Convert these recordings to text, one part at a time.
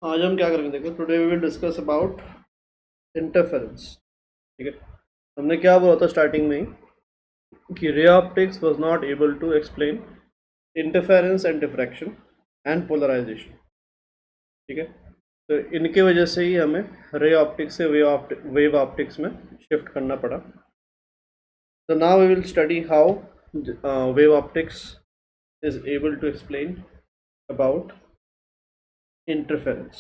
आज हम क्या करेंगे, देखो today we will discuss about interference. ठीक है, हमने क्या बोला था स्टार्टिंग में ही कि ray optics was not able to explain interference and diffraction and polarisation. ठीक है, तो इनकी वजह से ही हमें रे ऑप्टिक्स से वेव ऑप्टिक्स में शिफ्ट करना पड़ा। So now we will study how wave optics is able to explain about interference.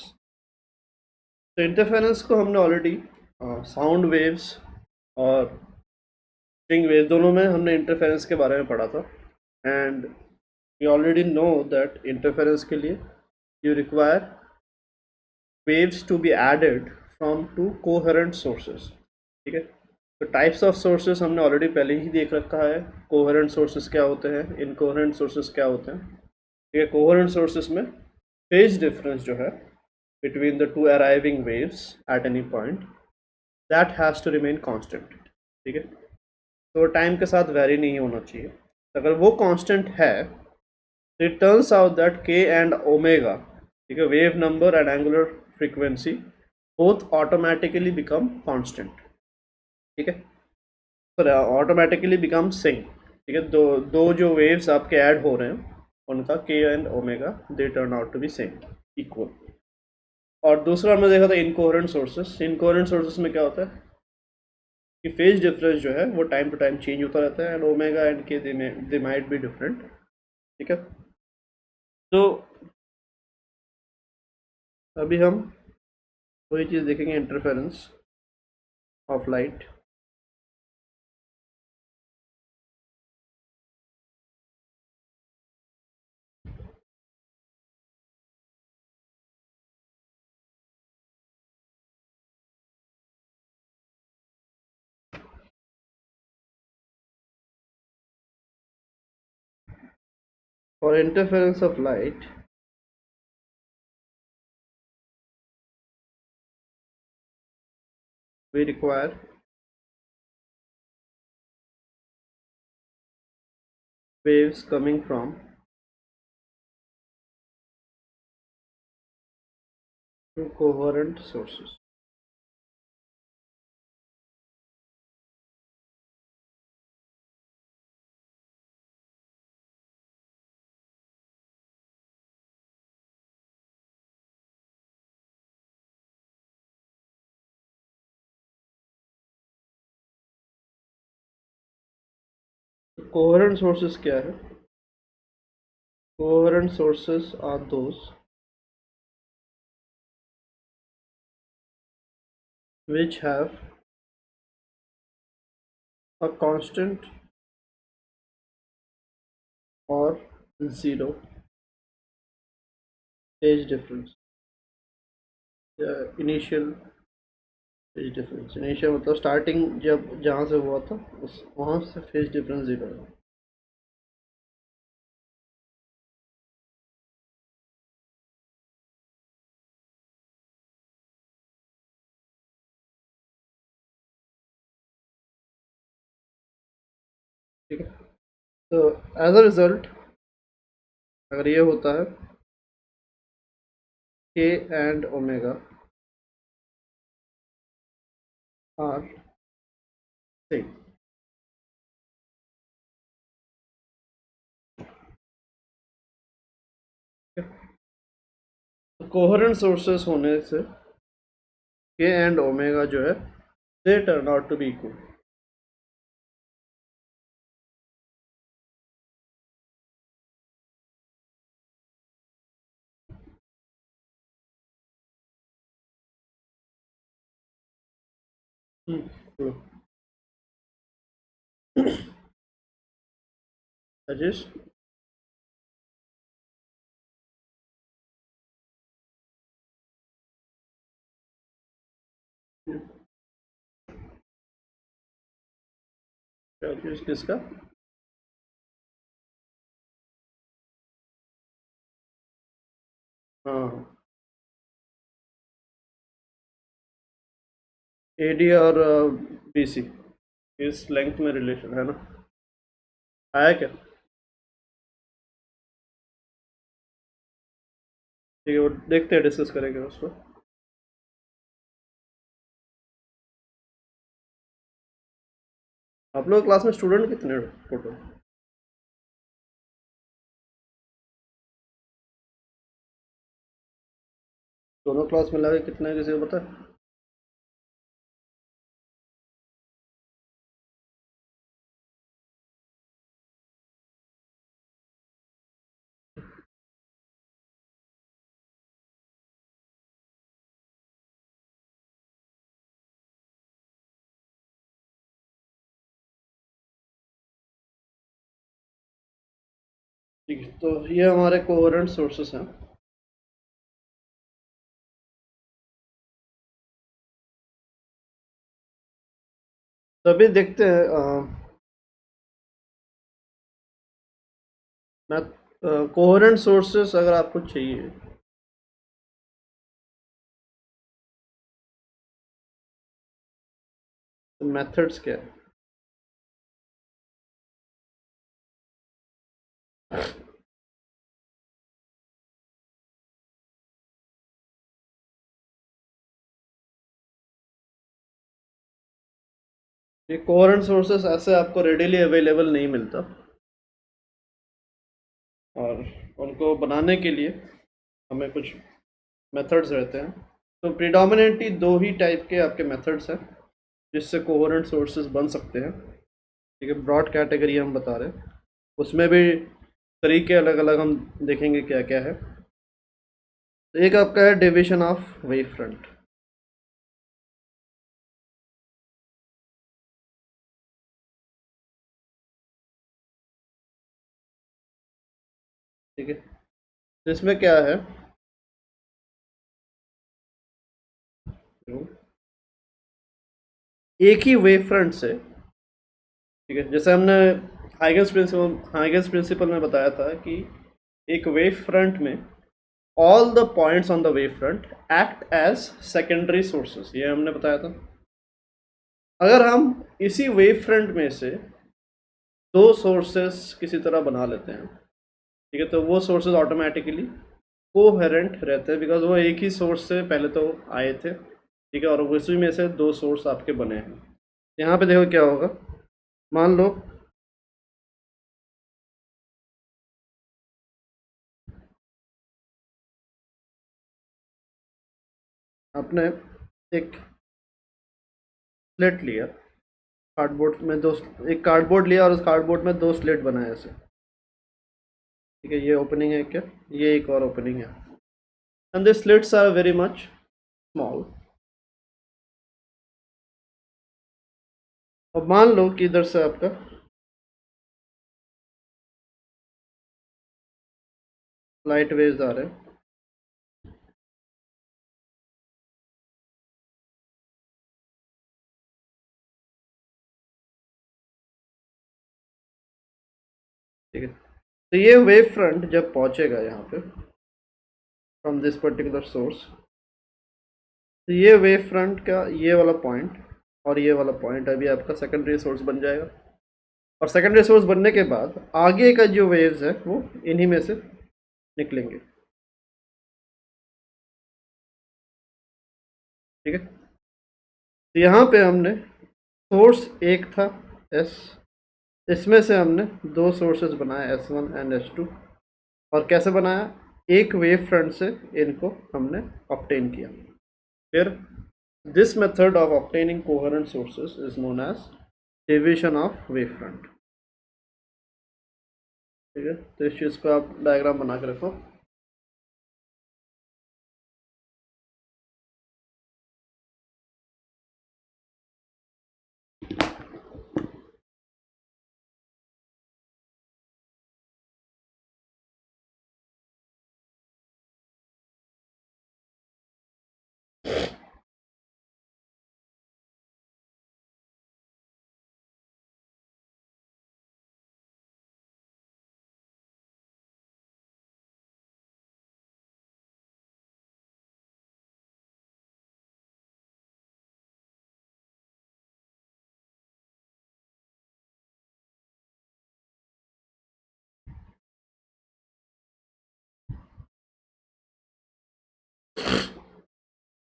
तो इंटरफेरेंस को हमने ऑलरेडी साउंड वेव्स और स्ट्रिंग वेव दोनों में हमने इंटरफेरेंस के बारे में पढ़ा था। And we already know that interference के लिए you require waves to be added from two coherent sources। ठीक है, तो टाइप्स ऑफ सोर्सेस हमने ऑलरेडी पहले ही देख रखा है। कोहेरेंट सोर्सेस क्या होते हैं, इनकोहेरेंट सोर्सेस क्या होते हैं। ठीक है, कोहेरेंट सोर्सेस में फेज डिफरेंस जो है between the two arriving waves at any point that has to remain constant। ठीक है, तो टाइम के साथ वेरी नहीं होना चाहिए। अगर वो कांस्टेंट है तो इट टर्न्स आउट दैट के एंड ओमेगा, ठीक है, wave number and angular frequency both automatically become constant. ठीक है, सर ऑटोमेटिकली बिकम सिंक। ठीक है, दो दो जो वेव्स आपके ऐड हो रहे हैं उनका k and omega they turn out to be same, equal. और दूसरा हमने देखा था इनकोहेरेंट सोर्सेस। इनकोहेरेंट सोर्सेस में क्या होता है कि फेज डिफरेंस जो है वो टाइम टू टाइम चेंज होता रहता है एंड ओमेगा एंड के दे माइट बी डिफरेंट। ठीक है, तो अभी हम वही चीज़ देखेंगे, interference of light. For interference of light, we require waves coming from two coherent sources। Coherent sources क्या है? Coherent sources are those which have a constant or zero phase difference। Initial phase difference, initial मतलब starting जब जहाँ से हुआ था उस वहाँ से फेज डिफरेंस जीरो है। ठीक है, तो एज अ रिजल्ट अगर ये होता है k and omega are same. Coherent sources होने से के एंड ओमेगा जो है they turn out to be equal. Rajesh, Rajesh किसका? हाँ, एडी और बीसी इस लेंथ में रिलेशन है ना, आया क्या? ठीक है, वो देखते हैं, डिस्कस करेंगे उसको। आप लोग क्लास में स्टूडेंट कितने टोटल? दोनों क्लास मिला के कितने हैं, किसी को पता है? ठीक है, तो ये हमारे कोहेरेंट सोर्सेस हैं। तो अभी देखते हैं, मैं कोहेरेंट सोर्सेस अगर आपको चाहिए, तो मेथड्स क्या है? ये कोहेरेंट सोर्सेस ऐसे आपको रेडीली अवेलेबल नहीं मिलता, और उनको बनाने के लिए हमें कुछ मेथड्स रहते हैं। तो प्रिडोमिनेटली दो ही टाइप के आपके मेथड्स हैं जिससे कोहेरेंट सोर्सेस बन सकते हैं। ठीक है, ब्रॉड कैटेगरी हम बता रहे हैं, उसमें भी तरीके अलग अलग हम देखेंगे क्या क्या है। तो एक आपका है डिवीजन ऑफ वेव फ्रंट। ठीक है, तो इसमें क्या है, एक ही वेव फ्रंट से, ठीक है, जैसे हमने हाइगन्स प्रिंसिपल में बताया था कि एक वेव फ्रंट में all the points on the wave front act as secondary sources, ये हमने बताया था। अगर हम इसी वेव फ्रंट में से दो सोर्सेस किसी तरह बना लेते हैं, ठीक है, तो वो सोर्सेज ऑटोमेटिकली कोहेरेंट रहते हैं, बिकॉज वो एक ही सोर्स से पहले तो आए थे। ठीक है, और उसी में से दो सोर्स आपके बने हैं। यहाँ पे देखो क्या होगा, मान लो आपने एक स्लेट लिया, कार्डबोर्ड में दो, एक कार्डबोर्ड लिया और उस कार्डबोर्ड में दो स्लेट बनाए ऐसे। ठीक है, ये ओपनिंग है क्या, ये एक और ओपनिंग है, and the slits are very much small. अब मान लो कि इधर से आपका लाइट वेव्स आ रहे हैं, ठीक है, तो ये वेव फ्रंट जब पहुंचेगा यहाँ पे फ्रॉम दिस पर्टिकुलर सोर्स, तो ये वेव फ्रंट का ये वाला पॉइंट और ये वाला पॉइंट अभी आपका सेकेंडरी सोर्स बन जाएगा, और सेकेंडरी सोर्स बनने के बाद आगे का जो वेव्स है वो इन्हीं में से निकलेंगे। ठीक है, तो यहाँ पे हमने सोर्स एक था एस, इसमें से हमने दो सोर्सेज बनाए S1 एंड S2, और कैसे बनाया, एक वेव फ्रंट से इनको हमने ऑब्टेन किया। फिर this method of obtaining coherent sources is known as division of wave front. ठीक है, तो इस चीज़ को आप डायग्राम बना के रखो।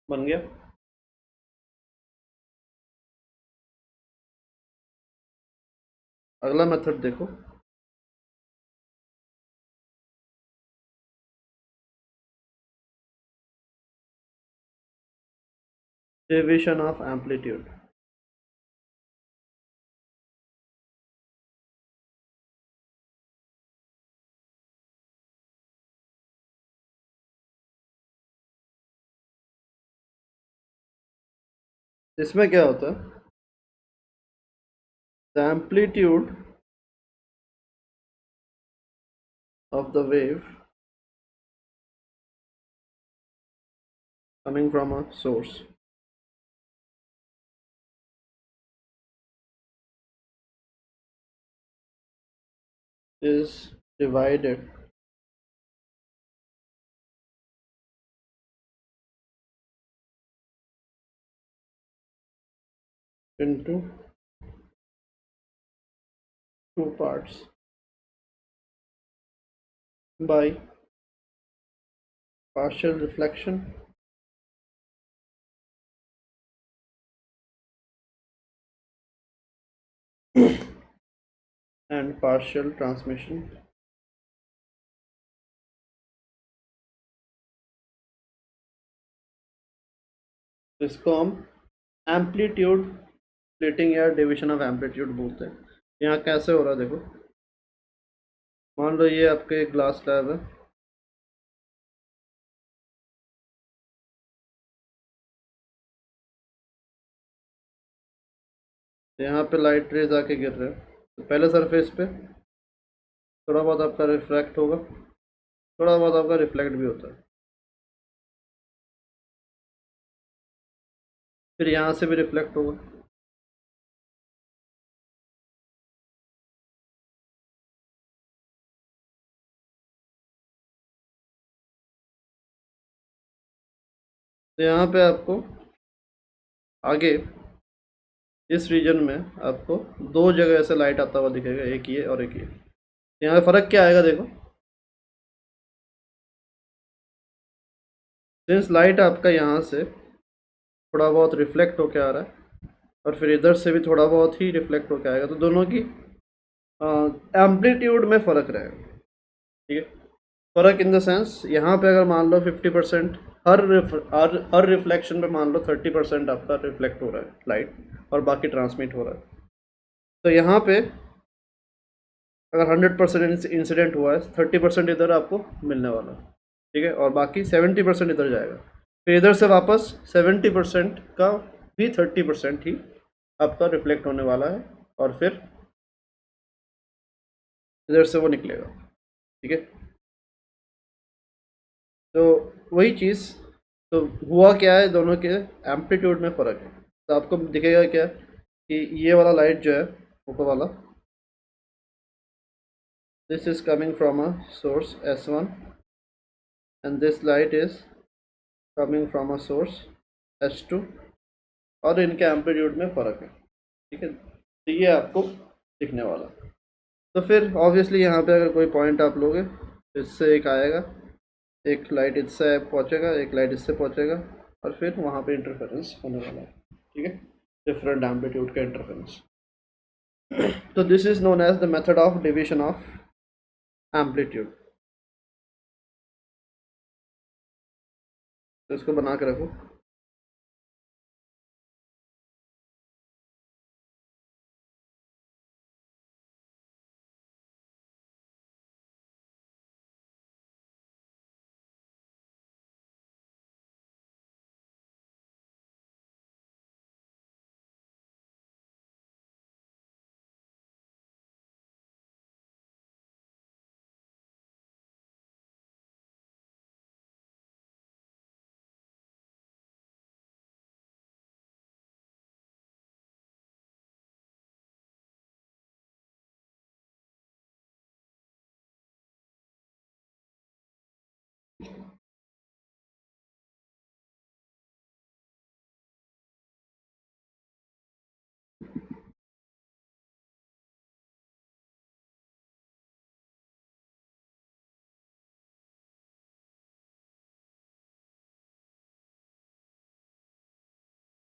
बन गया। अगला मेथड देखो, डेविएशन ऑफ एम्पलीट्यूड। इसमें क्या होता है, the amplitude of the wave coming from a source is divided into two parts by partial reflection and partial transmission। इसको हम एम्पलीट्यूड स्प्लिटिंग या डिवीजन ऑफ एम्पलीट्यूड बोलते हैं। यहाँ कैसे हो रहा है देखो, मान लो ये आपके एक ग्लास स्लैब है, यहाँ पे लाइट रेज आके गिर रहे हैं, तो पहले सरफेस पे थोड़ा बहुत आपका रिफ्रैक्ट होगा, थोड़ा बहुत आपका रिफ्लेक्ट भी होता है, फिर यहाँ से भी रिफ्लेक्ट होगा, तो यहाँ पे आपको आगे इस रीजन में आपको दो जगह ऐसे लाइट आता हुआ दिखेगा, एक ये और एक ये। यहाँ पे फ़र्क क्या आएगा देखो, सिंस लाइट आपका यहाँ से थोड़ा बहुत रिफ्लेक्ट होके आ रहा है और फिर इधर से भी थोड़ा बहुत ही रिफ्लेक्ट होके आएगा, तो दोनों की एम्पलीट्यूड में फ़र्क रहेगा। ठीक है, फ़र्क इन द सेंस यहाँ पे अगर मान लो 50% हर रिफ्लेक्शन पे मान लो 30% आपका रिफ्लेक्ट हो रहा है लाइट और बाकी ट्रांसमिट हो रहा है, तो यहाँ पे अगर 100% इंसिडेंट हुआ है, 30% इधर आपको मिलने वाला है। ठीक है, और बाकी 70% इधर जाएगा, फिर इधर से वापस 70% का भी 30% ही आपका रिफ्लेक्ट होने वाला है और फिर इधर से वो निकलेगा। ठीक है, तो वही चीज़, तो हुआ क्या है, दोनों के एम्पलीट्यूड में फ़र्क है। तो आपको दिखेगा क्या कि ये वाला लाइट जो है ऊपर वाला, this is coming from a source S1 and this light is coming from a source S2 और इनके एम्पलीट्यूड में फ़र्क है। ठीक है, तो ये आपको दिखने वाला। तो फिर ऑब्वियसली यहाँ पे अगर कोई पॉइंट आप लोगे तो इससे एक आएगा, एक लाइट इससे पहुँचेगा, एक लाइट इससे पहुँचेगा और फिर वहाँ पे इंटरफेरेंस होने वाला है। ठीक है, डिफरेंट एम्पलीट्यूड का इंटरफेरेंस। तो this is known as the method of division of amplitude. तो इसको बना के रखो।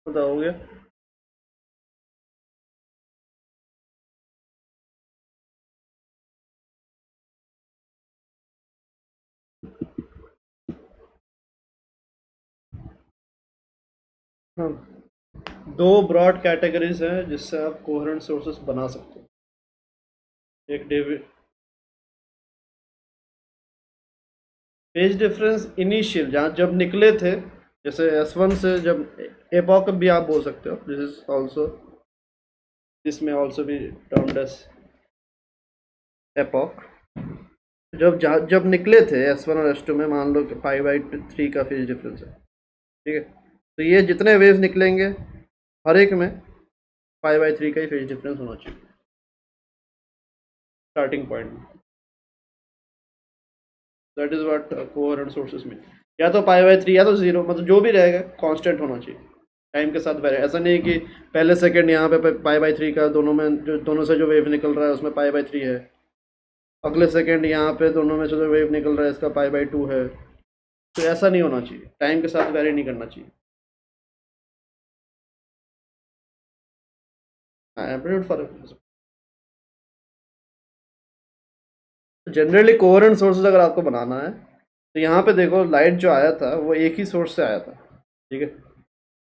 पता हो गया। हाँ, दो ब्रॉड कैटेगरीज हैं जिससे आप कोहेरेंट सोर्सेस बना सकते हो। एक फेज डिफरेंस इनिशियल, जहाँ जब निकले थे, जैसे S1 से जब एपॉक भी आप बोल सकते हो, दिस इज ऑल्सो, दिस में ऑल्सो भी टर्म्ड एज एपॉक। जब निकले थे S1 और S2 में, मान लो कि 5/3 का फेज डिफरेंस है, ठीक है, तो ये जितने वेव निकलेंगे हर एक में 5/3 का ही फेज डिफरेंस होना चाहिए स्टार्टिंग पॉइंट में। That is what coherent sources में, या तो 5/3 या तो जीरो, मतलब जो भी रहेगा कांस्टेंट होना चाहिए, टाइम के साथ वेरी। ऐसा नहीं कि पहले सेकंड यहाँ पे पाई/3 का दोनों में, जो दोनों से जो वेव निकल रहा है उसमें पाई/3 है, अगले सेकंड यहाँ पे दोनों में से जो वेव निकल रहा है इसका पाई/2 है। तो ऐसा नहीं होना चाहिए, टाइम के साथ वेरी नहीं करना चाहिए। हाँ, एम्पलीट्यूड फर्क। जनरली कोहेरेंट सोर्सेज अगर आपको बनाना है तो यहाँ पे देखो, लाइट जो आया था वो एक ही सोर्स से आया था, ठीक है,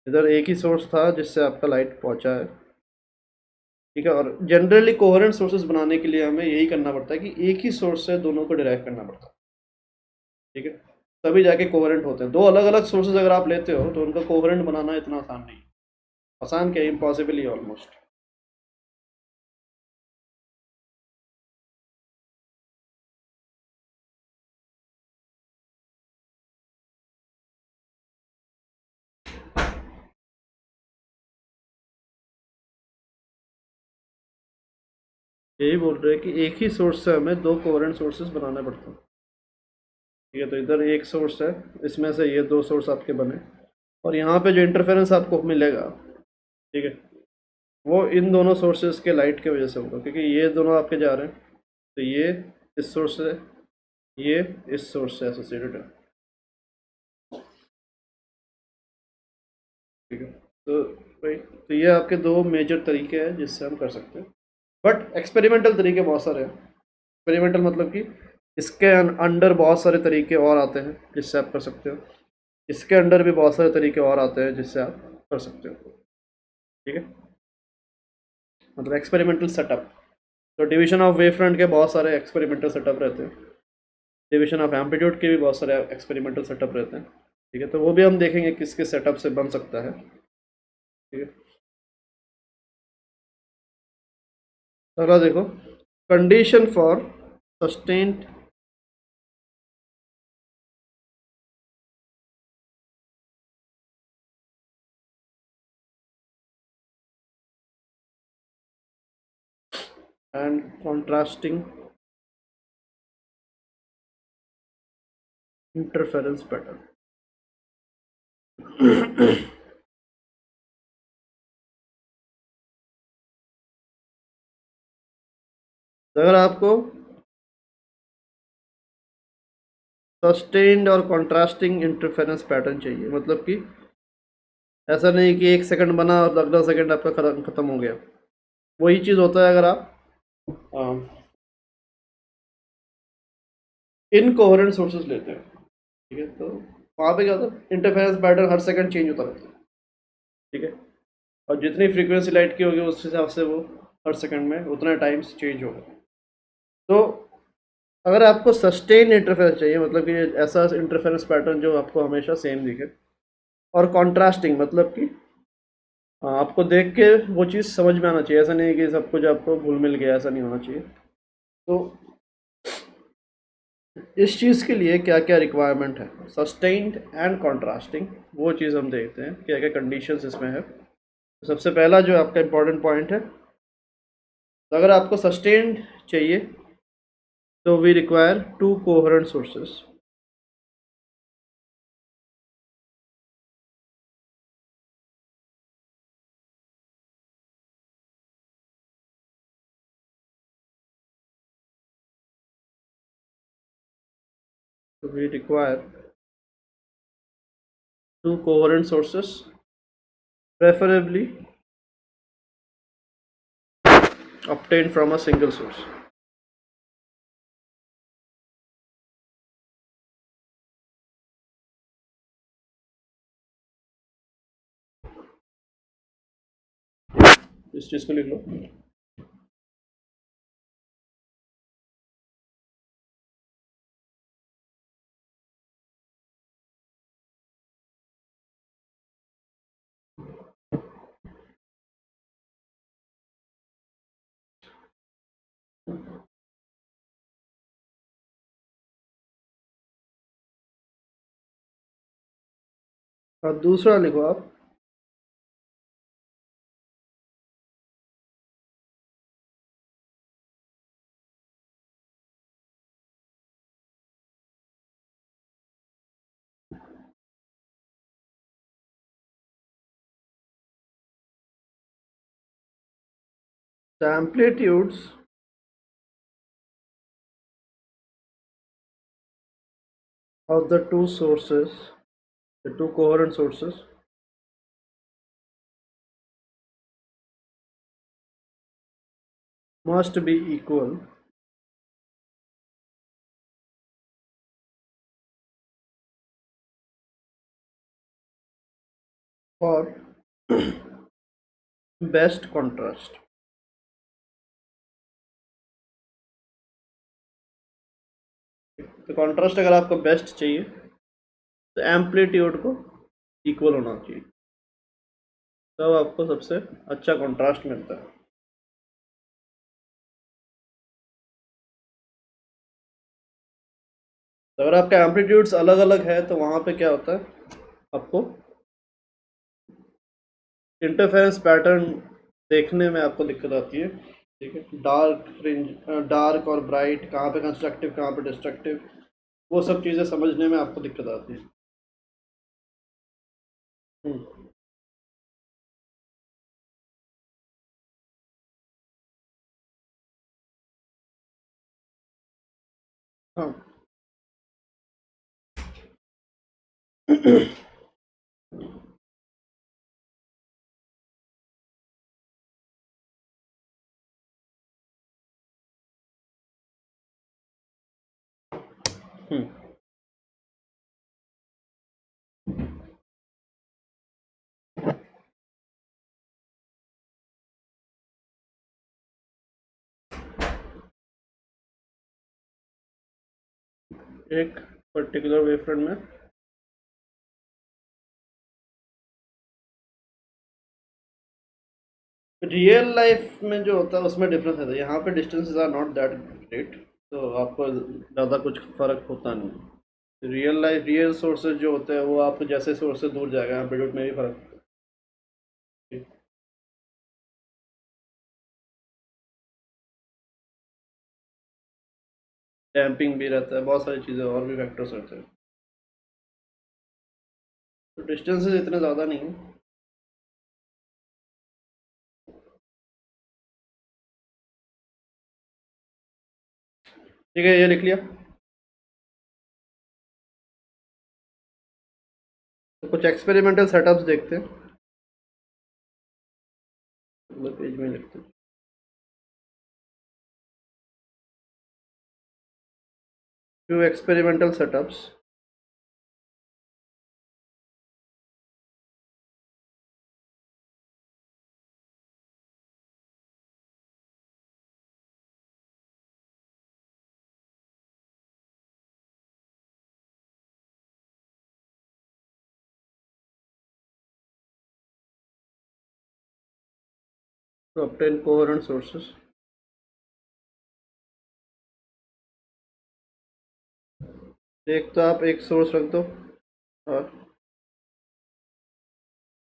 इधर एक ही सोर्स था जिससे आपका लाइट पहुंचा है, ठीक है। और जनरली कोहेरेंट सोर्सेज बनाने के लिए हमें यही करना पड़ता है कि एक ही सोर्स से दोनों को डिराइव करना पड़ता है, ठीक है, तभी जाके कोहेरेंट होते हैं। दो अलग अलग सोर्सेज अगर आप लेते हो तो उनका कोहेरेंट बनाना इतना आसान नहीं है। आसान क्या, इम्पॉसिबल ही ऑलमोस्ट। यही बोल रहे हैं कि एक ही सोर्स से हमें दो कोहेरेंट सोर्सेज बनाने पड़ते हैं, ठीक है। तो इधर एक सोर्स है, इसमें से ये दो सोर्स आपके बने, और यहाँ पे जो इंटरफेरेंस आपको मिलेगा, ठीक है, वो इन दोनों सोर्सेज के लाइट की वजह से होगा, क्योंकि ये दोनों आपके जा रहे हैं, तो ये इस सोर्स से, ये इस सोर्स से एसोसिएटेड है, ठीक है। तो भाई, तो ये आपके दो मेजर तरीके हैं जिससे हम कर सकते हैं, बट एक्सपेरिमेंटल तरीके बहुत सारे हैं। एक्सपेरिमेंटल मतलब कि इसके अंडर बहुत सारे तरीके और आते हैं जिससे आप कर सकते हो, इसके अंडर भी बहुत सारे तरीके और आते हैं जिससे आप कर सकते हो, ठीक है। मतलब एक्सपेरिमेंटल सेटअप, तो डिवीजन ऑफ वेव फ्रंट के बहुत सारे एक्सपेरिमेंटल सेटअप रहते हैं, डिवीजन ऑफ एम्पलीट्यूड के भी बहुत सारे एक्सपेरिमेंटल सेटअप रहते हैं, ठीक है। तो वो भी हम देखेंगे किस किस सेटअप से बन सकता है, ठीक है। अगला देखो, condition for sustained and contrasting interference pattern. अगर आपको सस्टेन्ड और कॉन्ट्रास्टिंग इंटरफेरेंस पैटर्न चाहिए, मतलब कि ऐसा नहीं कि एक सेकंड बना और अगला सेकंड आपका खत्म हो गया, वही चीज़ होता है अगर आप इनकोहेरेंट सोर्सेज लेते हैं, ठीक है। तो वहाँ पे क्या होता है, इंटरफेरेंस पैटर्न हर सेकंड चेंज होता रहता है, ठीक है, और जितनी फ्रीक्वेंसी लाइट की होगी उस हिसाब से वो हर सेकंड में उतना टाइम्स चेंज होगा। तो अगर आपको सस्टेन इंटरफेरेंस चाहिए, मतलब कि ऐसा इंटरफेरेंस पैटर्न जो आपको हमेशा सेम दिखे, और कॉन्ट्रास्टिंग मतलब कि आपको देख के वो चीज़ समझ में आना चाहिए, ऐसा नहीं कि सब कुछ आपको घुल मिल गया, ऐसा नहीं होना चाहिए। तो इस चीज़ के लिए क्या क्या रिक्वायरमेंट है, सस्टेन्ड एंड कॉन्ट्रास्टिंग, वो चीज़ हम देखते हैं क्या क्या कंडीशंस इसमें है। तो सबसे पहला जो आपका इम्पोर्टेंट पॉइंट है, तो अगर आपको सस्टेन्ड चाहिए तो we require two coherent sources, तो we require two coherent sources preferably obtained from a single source. इस चीज को लिख लो। और दूसरा लिखो आप, the amplitudes of the two sources, the two coherent sources, must be equal for best contrast. तो कॉन्ट्रास्ट अगर आपको बेस्ट चाहिए तो एम्पलीट्यूड को इक्वल होना चाहिए, तब आपको सबसे अच्छा कॉन्ट्रास्ट मिलता है। तो अगर आपके एम्पलीट्यूड्स अलग अलग है तो वहाँ पे क्या होता है, आपको इंटरफेरेंस पैटर्न देखने में आपको दिक्कत आती है। ठीक है, डार्क फ्रिंज, डार्क और ब्राइट, कहाँ पे कंस्ट्रक्टिव कहाँ पे डिस्ट्रक्टिव, वो सब चीज़ें समझने में आपको दिक्कत आती है। हम्म, हाँ। हम्म, एक पर्टिकुलर वेवफ्रंट में रियल लाइफ में जो होता है उसमें डिफरेंस है, यहाँ पे distances are not that great, तो आपको ज़्यादा कुछ फ़र्क होता नहीं। रियल लाइफ, रियल सोर्सेज जो होते हैं वो आपको जैसे सोर्स से दूर जाएगा एम्पलीट्यूड में भी फर्क होता है। डैम्पिंग भी रहता है, बहुत सारी चीज़ें और भी फैक्टर्स रहते हैं, तो डिस्टेंसेस इतने ज़्यादा नहीं है। ठीक है, ये लिख लिया। तो कुछ एक्सपेरिमेंटल सेटअप्स देखते हैं, मतलब पेज में लिखते हैं। few experimental setups to obtain coherent sources. एक तो आप एक सोर्स रख दो और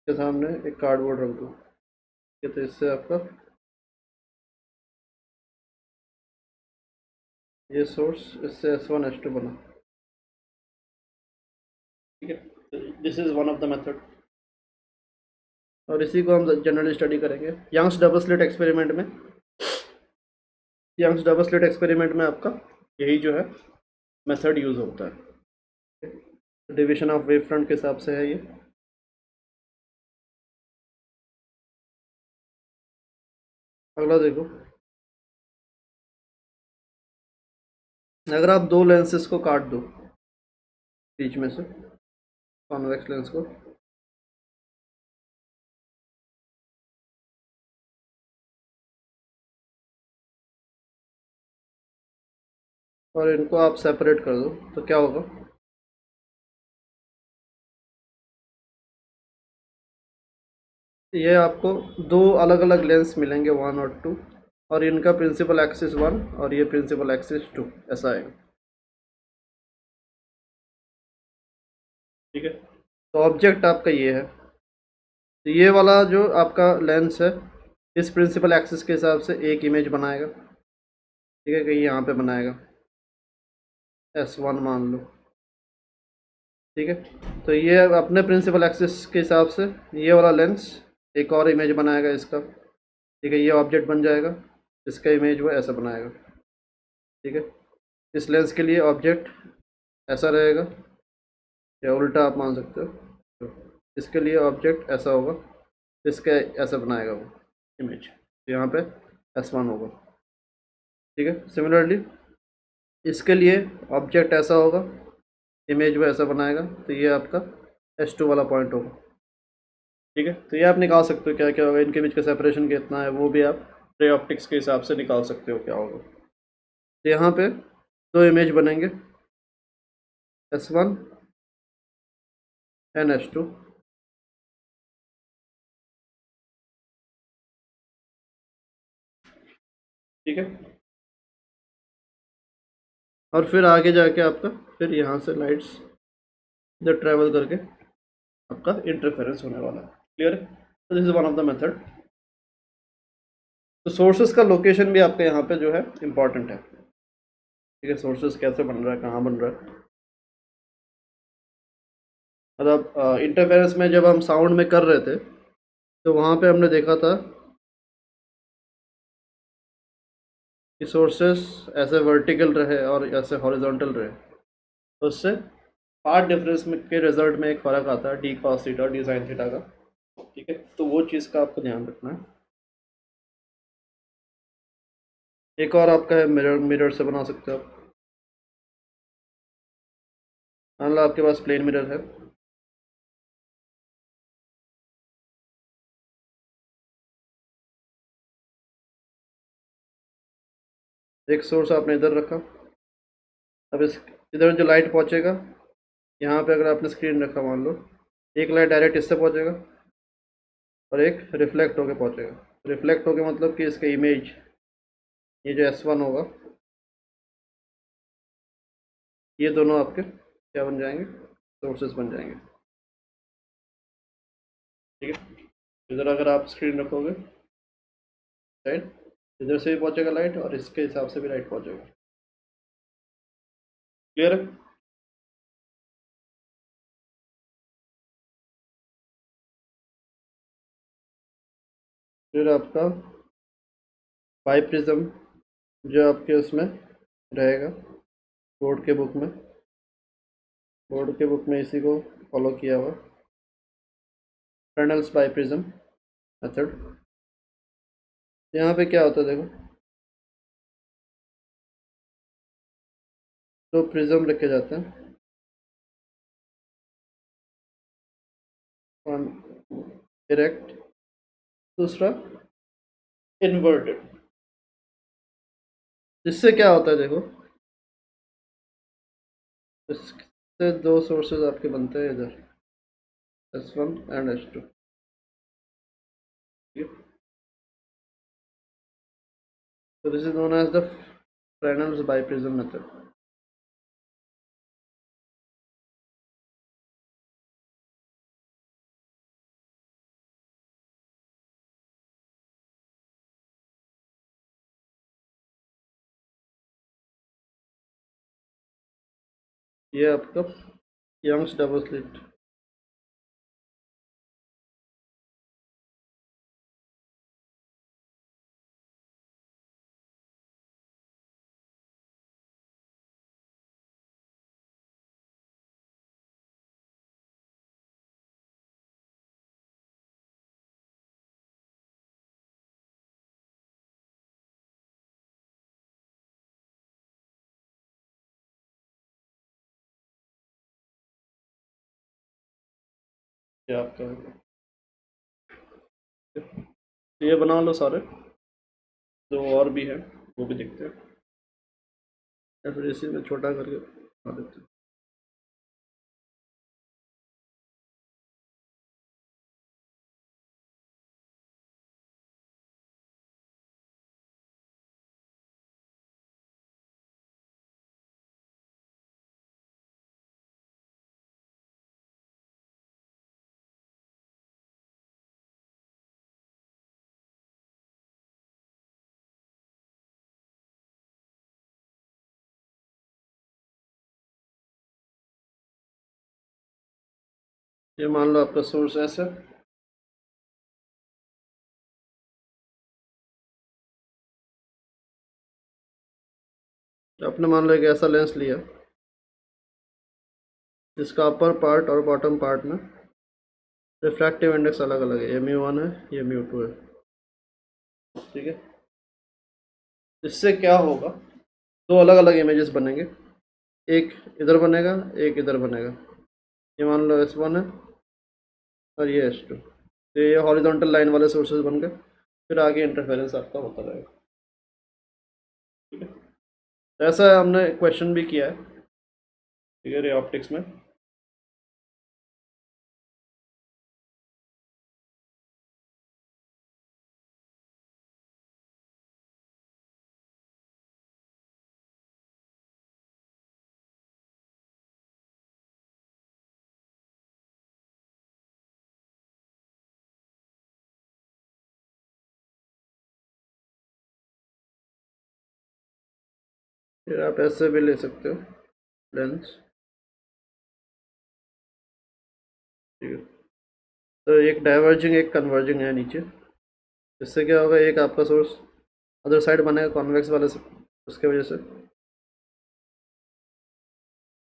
के सामने एक कार्डबोर्ड रख दो, ये तो इससे आपका ये सोर्स, इससे S1 S2 बना। ठीक है, this is one of the method, और इसी को हम जनरली स्टडी करेंगे यंग्स डबल स्लिट एक्सपेरिमेंट में। यंग्स डबल स्लिट एक्सपेरिमेंट में आपका यही जो है मेथड यूज़ होता है, डिवीजन ऑफ वेव फ्रंट के हिसाब से है ये। अगला देखो, अगर आप दो लेंसेज को काट दो बीच में से, कॉन्वेक्स लेंस को, और इनको आप सेपरेट कर दो, तो क्या होगा? ये आपको दो अलग अलग लेंस मिलेंगे, 1 और 2, और इनका प्रिंसिपल एक्सिस 1 और ये प्रिंसिपल एक्सिस 2, ऐसा आएगा। ठीक है, तो ऑब्जेक्ट आपका ये है, तो ये वाला जो आपका लेंस है, इस प्रिंसिपल एक्सिस के हिसाब से एक इमेज बनाएगा। ठीक है, कहीं यहाँ पे बनाएगा, S1 मान लो। ठीक है, तो ये अपने प्रिंसिपल एक्सिस के हिसाब से ये वाला लेंस एक और इमेज बनाएगा इसका। ठीक है, ये ऑब्जेक्ट बन जाएगा, इसका इमेज वो ऐसा बनाएगा। ठीक है, इस लेंस के लिए ऑब्जेक्ट ऐसा रहेगा, या उल्टा आप मान सकते हो, तो इसके लिए ऑब्जेक्ट ऐसा होगा, इसका ऐसा बनाएगा वो इमेज, तो यहाँ पे S1 होगा। ठीक है, सिमिलरली इसके लिए ऑब्जेक्ट ऐसा होगा, इमेज वो ऐसा बनाएगा, तो ये आपका S2 वाला पॉइंट होगा। ठीक है, तो ये आप निकाल सकते हो क्या क्या होगा, इनके बीच का सेपरेशन कितना है वो भी आप रे ऑप्टिक्स के हिसाब से निकाल सकते हो क्या होगा। तो यहाँ पे दो इमेज बनेंगे, S1 एंड S2। ठीक है, और फिर आगे जाके आपका फिर यहाँ से लाइट्स इधर ट्रेवल करके आपका इंटरफेरेंस होने वाला है। क्लियर है? तो this is one of the method. तो सोर्सेज का लोकेशन भी आपका यहाँ पे जो है इम्पॉर्टेंट है। ठीक है, सोर्सेज कैसे बन रहा है, कहाँ बन रहा है, मतलब इंटरफेरेंस में जब हम साउंड में कर रहे थे तो वहाँ पे हमने देखा था कि सोर्सेस ऐसे वर्टिकल रहे और ऐसे हॉरिजॉन्टल रहे, तो उससे पार्ट डिफरेंस में के रिजल्ट में एक फ़र्क आता है, D cos theta D sine theta का। ठीक है, तो वो चीज़ का आपको ध्यान रखना है। एक और आपका है मिरर, मिरर से बना सकते हो आप। मान लो आपके पास प्लेन मिरर है, एक सोर्स आपने इधर रखा, अब इस इधर जो लाइट पहुंचेगा, यहाँ पे अगर आपने स्क्रीन रखा मान लो, एक लाइट डायरेक्ट इससे पहुंचेगा और एक रिफ्लेक्ट होके पहुंचेगा। रिफ्लेक्ट होके मतलब कि इसका इमेज, ये जो S1 होगा, ये दोनों आपके क्या बन जाएंगे, सोर्सेस बन जाएंगे। ठीक है, इधर अगर आप स्क्रीन रखोगे राइट, इधर से भी पहुंचेगा लाइट और इसके हिसाब से भी लाइट पहुंचेगा। क्लियर है? फिर आपका बाई प्रिज्म जो आपके उसमें रहेगा, बोर्ड के बुक में, बोर्ड के बुक में इसी को फॉलो किया हुआ, फ्रेनेल्स बाई प्रिज्म मेथड। यहाँ पे क्या होता है देखो, दो प्रिज्म रखे जाते हैं, वन डायरेक्ट, दूसरा इन्वर्टेड। जिससे क्या होता है देखो, इससे दो सोर्सेज आपके बनते हैं इधर, S1 and S2। So this is known as the Fresnel's biprism method. ये आपका यंग्स डबल स्लिट ये आपका है। ये बना लो सारे, दो और भी है वो भी देखते हैं, या फिर इसी में छोटा करके बना देते हैं। ये मान लो आपका सोर्स ऐसा, आपने मान लो एक ऐसा लेंस लिया जिसका अपर पार्ट और बॉटम पार्ट में रिफ्रैक्टिव इंडेक्स अलग अलग है, ये म्यू 1 है, ये म्यू 2 है, ठीक है। इससे क्या होगा, दो अलग अलग इमेजेस बनेंगे, एक इधर बनेगा, एक इधर बनेगा। ये मान लो S1 है और ये S2, तो ये हॉरिजॉन्टल लाइन वाले सोर्सेज बन गए, फिर आगे इंटरफेरेंस आपका होता रहेगा, ठीक है। तो ऐसा हमने क्वेश्चन भी किया है, ठीक है, रे ऑप्टिक्स में। फिर आप ऐसे भी ले सकते हो लेंस, ठीक है। तो एक डाइवर्जिंग एक कन्वर्जिंग है नीचे, इससे क्या होगा, एक आपका सोर्स अदर साइड बनेगा कॉन्वेक्स वाले से, उसके वजह से,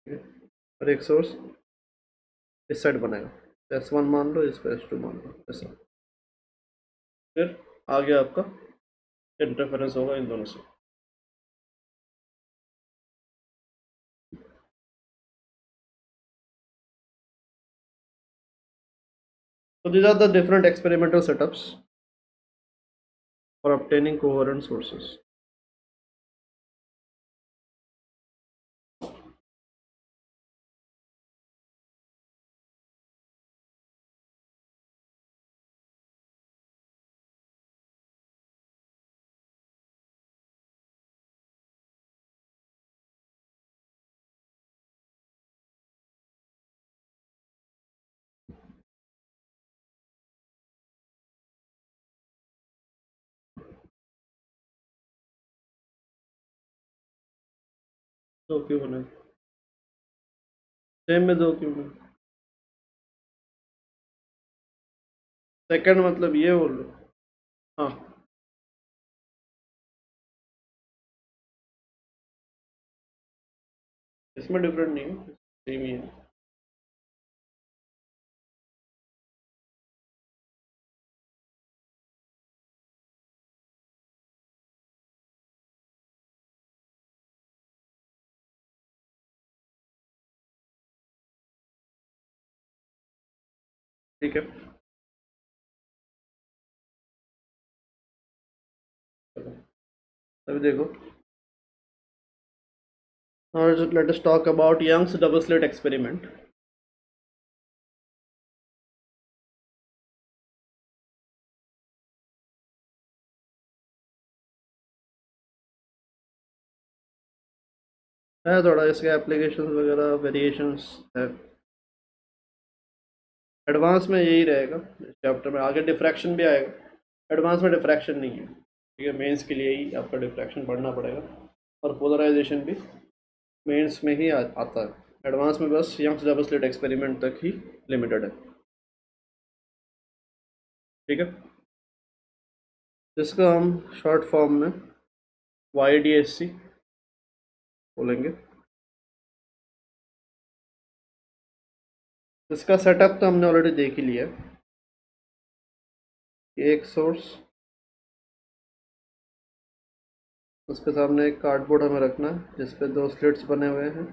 ठीक है। और एक सोर्स इस साइड बनेगा, S1 मान लो, इसको S2 मान लो, ऐसा। फिर आगे आपका इंटरफेरेंस होगा इन दोनों से। So these are the different experimental setups for obtaining coherent sources. दो क्यों बने, सेम में दो क्यों बने, सेकंड मतलब ये बोल लो, हाँ। इसमें डिफरेंट नहीं है, सेम ही है। ठीक है, चलो अभी देखो, now let us talk about Young's double slit experiment. है थोड़ा इसके एप्लीकेशंस वगैरह वेरिएशंस है, एडवांस में यही रहेगा इस चैप्टर में, आगे डिफ्रैक्शन भी आएगा, एडवांस में डिफ्रैक्शन नहीं है, ठीक है। मेंस के लिए ही आपका डिफ्रैक्शन पढ़ना पड़ेगा, और पोलराइजेशन भी मेंस में ही आता है, एडवांस में बस यंग्स डबल स्लिट एक्सपेरिमेंट तक ही लिमिटेड है, ठीक है। जिसका हम शॉर्ट फॉर्म में YDSC बोलेंगे। इसका सेटअप तो हमने ऑलरेडी देख ही लिया है, एक सोर्स, उसके सामने एक कार्डबोर्ड हमें रखना है जिस पे दो स्लिट्स बने हुए हैं,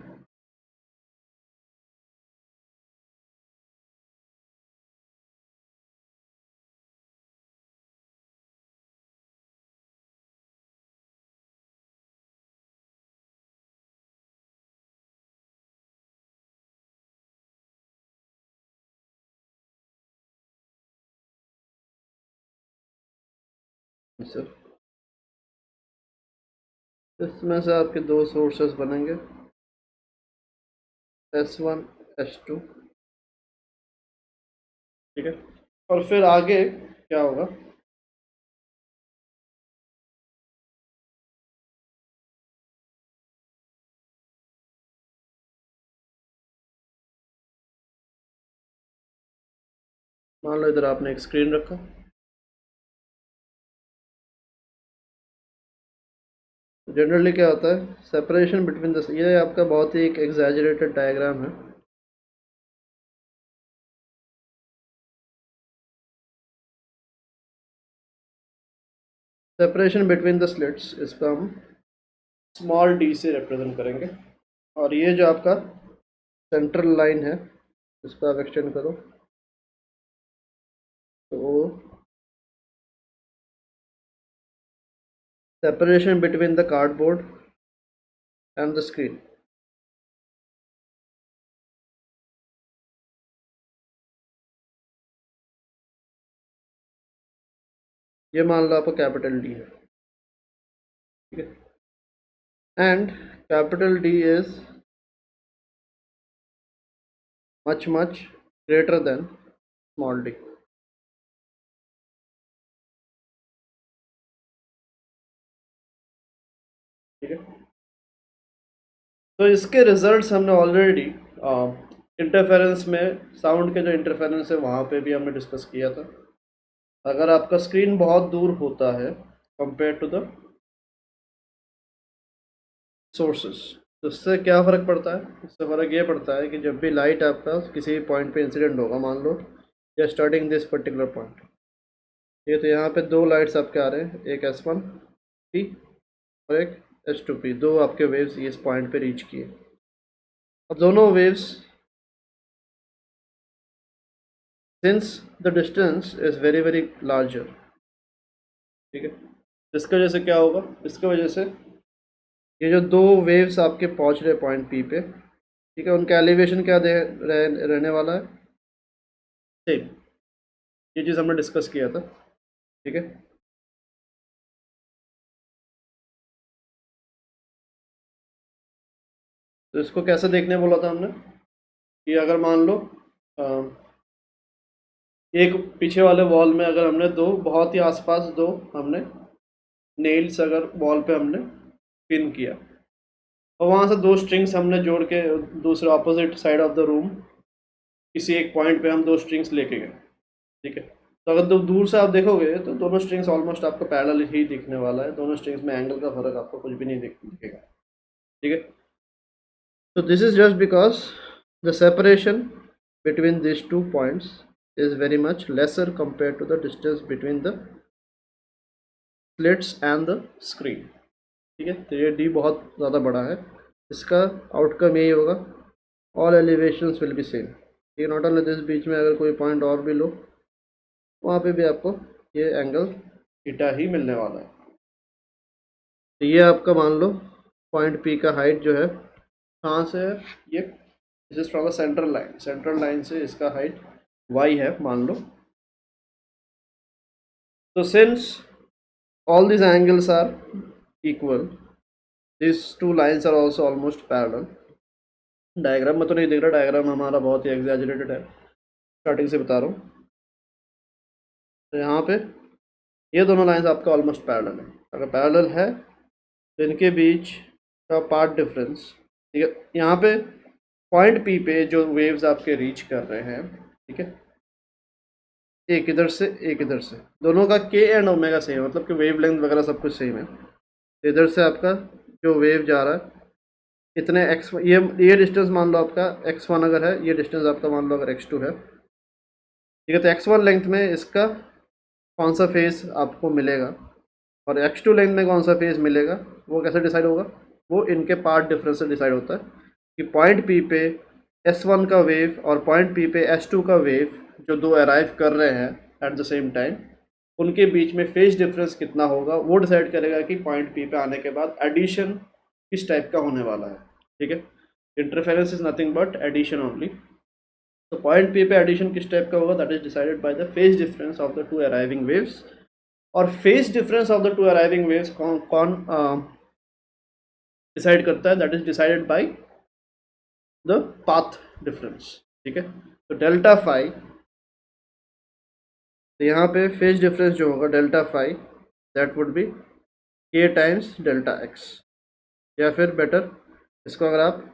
आंसर। इसमें से आपके दो सोर्सेस बनेंगे, S1 S2, ठीक है। और फिर आगे क्या होगा, मान लो इधर आपने एक स्क्रीन रखा, जनरली क्या होता है, सेपरेशन बिटवीन द, ये आपका बहुत ही एक एग्जैजरेटेड डायग्राम है। सेपरेशन बिटवीन द स्लिट्स, इसको हम स्मॉल डी से रिप्रेजेंट करेंगे। और ये जो आपका सेंट्रल लाइन है, इसको आप एक्सटेंड करो तो separation between the cardboard and the screen, ये मान लो आपका कैपिटल डी है, ठीक है। And capital D is much much greater than small D, ठीक है। तो इसके रिजल्ट्स हमने ऑलरेडी इंटरफेरेंस में, साउंड के जो इंटरफेरेंस है वहाँ पे भी हमने डिस्कस किया था। अगर आपका स्क्रीन बहुत दूर होता है कंपेयर टू द सोर्सेस, तो इससे क्या फ़र्क पड़ता है, इससे फ़र्क ये पड़ता है कि जब भी लाइट आपका किसी पॉइंट पे इंसिडेंट होगा, मान लो या स्टार्टिंग दिस पर्टिकुलर पॉइंट, ये तो यहाँ पे दो लाइट्स आपके आ रहे हैं, एक S1P और एक S2P, दो आपके वेव्स इस पॉइंट पे रीच किए। अब दोनों waves, since the distance is very very larger, ठीक है, इसकी वजह से क्या होगा, इसकी वजह से ये जो दो वेव्स आपके पहुंच रहे पॉइंट पी पे, ठीक है, उनका एलिवेशन क्या रहने वाला है, सेम। ये चीज़ हमने डिस्कस किया था, ठीक है। तो इसको कैसे देखने बोला था हमने, कि अगर मान लो एक पीछे वाले वॉल में अगर हमने दो बहुत ही आसपास दो हमने नेल्स अगर वॉल पे हमने पिन किया, और वहाँ से दो स्ट्रिंग्स हमने जोड़ के दूसरे opposite side of the room किसी एक पॉइंट पे हम दो स्ट्रिंग्स लेके गए, ठीक है। तो अगर दूर से आप देखोगे तो दोनों स्ट्रिंग्स ऑलमोस्ट आपको पैरेलल ही दिखने वाला है, दोनों स्ट्रिंग्स में एंगल का फर्क आपको कुछ भी नहीं दिखेगा, ठीक है। तो this is just because the separation between this two points is very much lesser compared to the distance between the slits and the screen, ठीक है। तो ये d बहुत ज़्यादा बड़ा है, इसका आउटकम यही होगा, all elevations will be same, ठीक है। नॉट ओनली दिस, बीच में अगर कोई पॉइंट और भी लो वहाँ पे भी आपको ये एंगल थीटा ही मिलने वाला है। तो ये आपका मान लो पॉइंट P का हाइट जो है कहाँ से है, ये this is from the central line, central line से इसका हाइट y है मान लो। तो since all these angles are equal, these two lines are also almost parallel। Diagram में तो नहीं दिख रहा, डायग्राम हमारा बहुत ही एग्जैजरेटेड है, स्टार्टिंग से बता रहा हूँ। तो यहाँ पे ये दोनों लाइंस आपका ऑलमोस्ट पैरेलल है, अगर पैरेलल है तो इनके बीच का पार्ट डिफरेंस, ठीक है, यहाँ पे पॉइंट P पे जो वेव्स आपके रीच कर रहे हैं, ठीक है, एक इधर से एक इधर से, दोनों का K एंड ओमेगा सेम, मतलब कि वेव लेंथ वगैरह सब कुछ सेम है। इधर से आपका जो वेव जा रहा है इतने x, ये डिस्टेंस मान लो आपका x1 अगर है, ये डिस्टेंस आपका मान लो अगर x2 है, ठीक है। तो x1 लेंथ में इसका कौन सा फेज आपको मिलेगा और x2 लेंथ में कौन सा फेज मिलेगा, वो कैसे डिसाइड होगा, वो इनके पार्ट डिफरेंस से डिसाइड होता है कि पॉइंट P पे S1 का वेव और पॉइंट P पे S2 का वेव जो दो अराइव कर रहे हैं एट द सेम टाइम, उनके बीच में फेज डिफरेंस कितना होगा, वो डिसाइड करेगा कि पॉइंट P पे आने के बाद एडिशन किस टाइप का होने वाला है, ठीक है। Interference is nothing but addition only. तो पॉइंट P पे एडिशन किस टाइप का होगा, that is decided by the phase difference of the two arriving waves और phase difference of the two arriving waves कौन कौन डिसाइड करता है? That is decided by the path difference. ठीक है, तो डेल्टा फाई, तो यहाँ पे फेज डिफरेंस जो होगा delta phi, that would be k times delta x, या फिर बेटर इसको अगर आप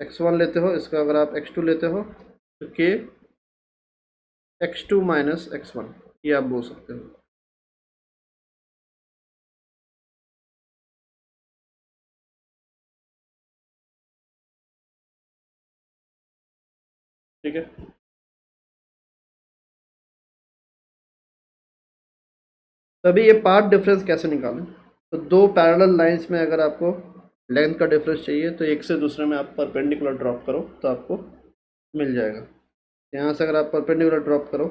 x1 लेते हो, इसको अगर आप x2 लेते हो, तो के x2 माइनस x1, ये आप बोल सकते हो। ठीक है, तभी ये पाथ डिफरेंस कैसे निकालें? तो दो पैरेलल लाइंस में अगर आपको लेंथ का डिफरेंस चाहिए तो एक से दूसरे में आप परपेंडिकुलर ड्रॉप करो तो आपको मिल जाएगा। यहाँ से अगर आप परपेंडिकुलर ड्रॉप करो,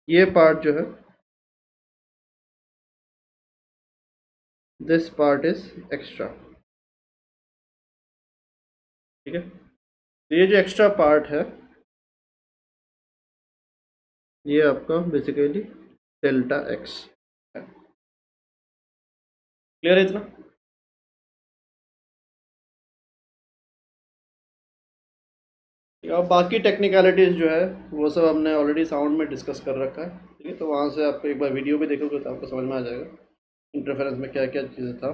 ये पार्ट जो है, दिस पार्ट इज एक्स्ट्रा। ठीक है, तो ये जो एक्स्ट्रा पार्ट है ये आपका बेसिकली डेल्टा एक्स है। क्लियर है इतना? और बाकी टेक्निकलिटीज़ जो है वो सब हमने ऑलरेडी साउंड में डिस्कस कर रखा है। ठीक है, तो वहाँ से आपको एक बार वीडियो भी देखोगे तो आपको समझ में आ जाएगा इंटरफेरेंस में क्या क्या चीज़ें था।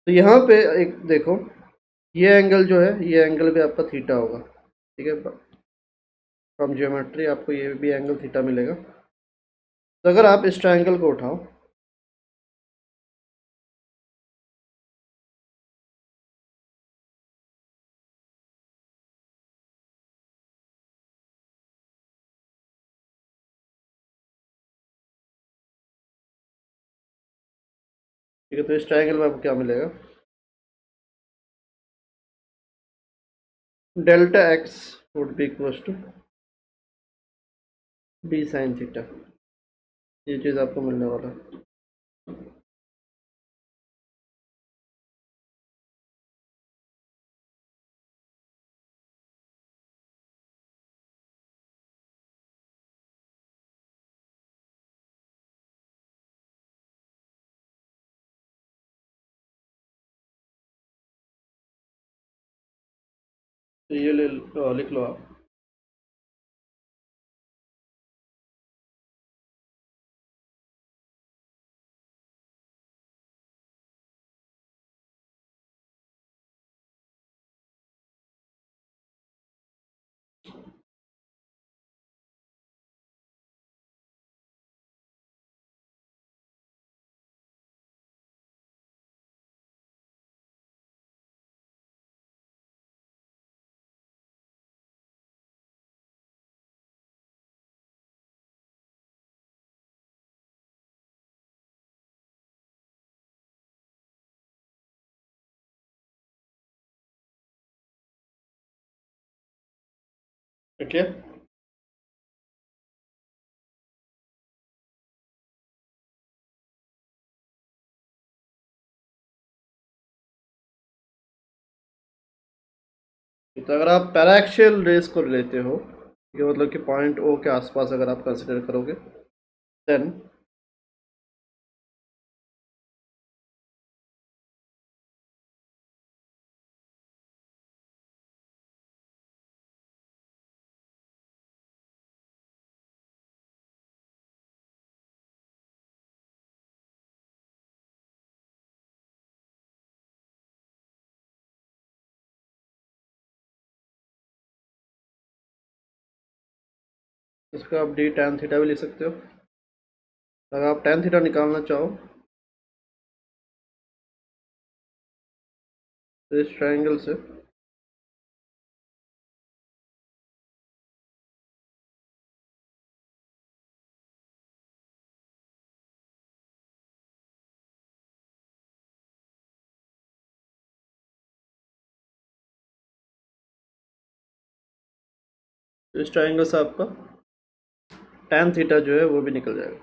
तो यहाँ पे एक देखो, ये एंगल जो है ये एंगल भी आपका थीटा होगा। ठीक है, फ्रॉम जियोमेट्री आपको ये भी एंगल थीटा मिलेगा। तो अगर आप इस ट्रायंगल को उठाओ, ठीक है, तो इस ट्रायंगल में आपको क्या मिलेगा? Delta x would be equals to b sine theta, ये चीज़ आपको मिलने वाला है। तो ये लिख लो आप। ठीक है, तो अगर आप पैराक्सियल रेस को लेते हो, ये मतलब कि पॉइंट ओ के आसपास अगर आप कंसिडर करोगे, देन इसको आप डी टैन थीटा भी लिख सकते हो। अगर आप टैन थीटा निकालना चाहो तो इस ट्रायंगल से आपका टैन थीटा जो है वो भी निकल जाएगा।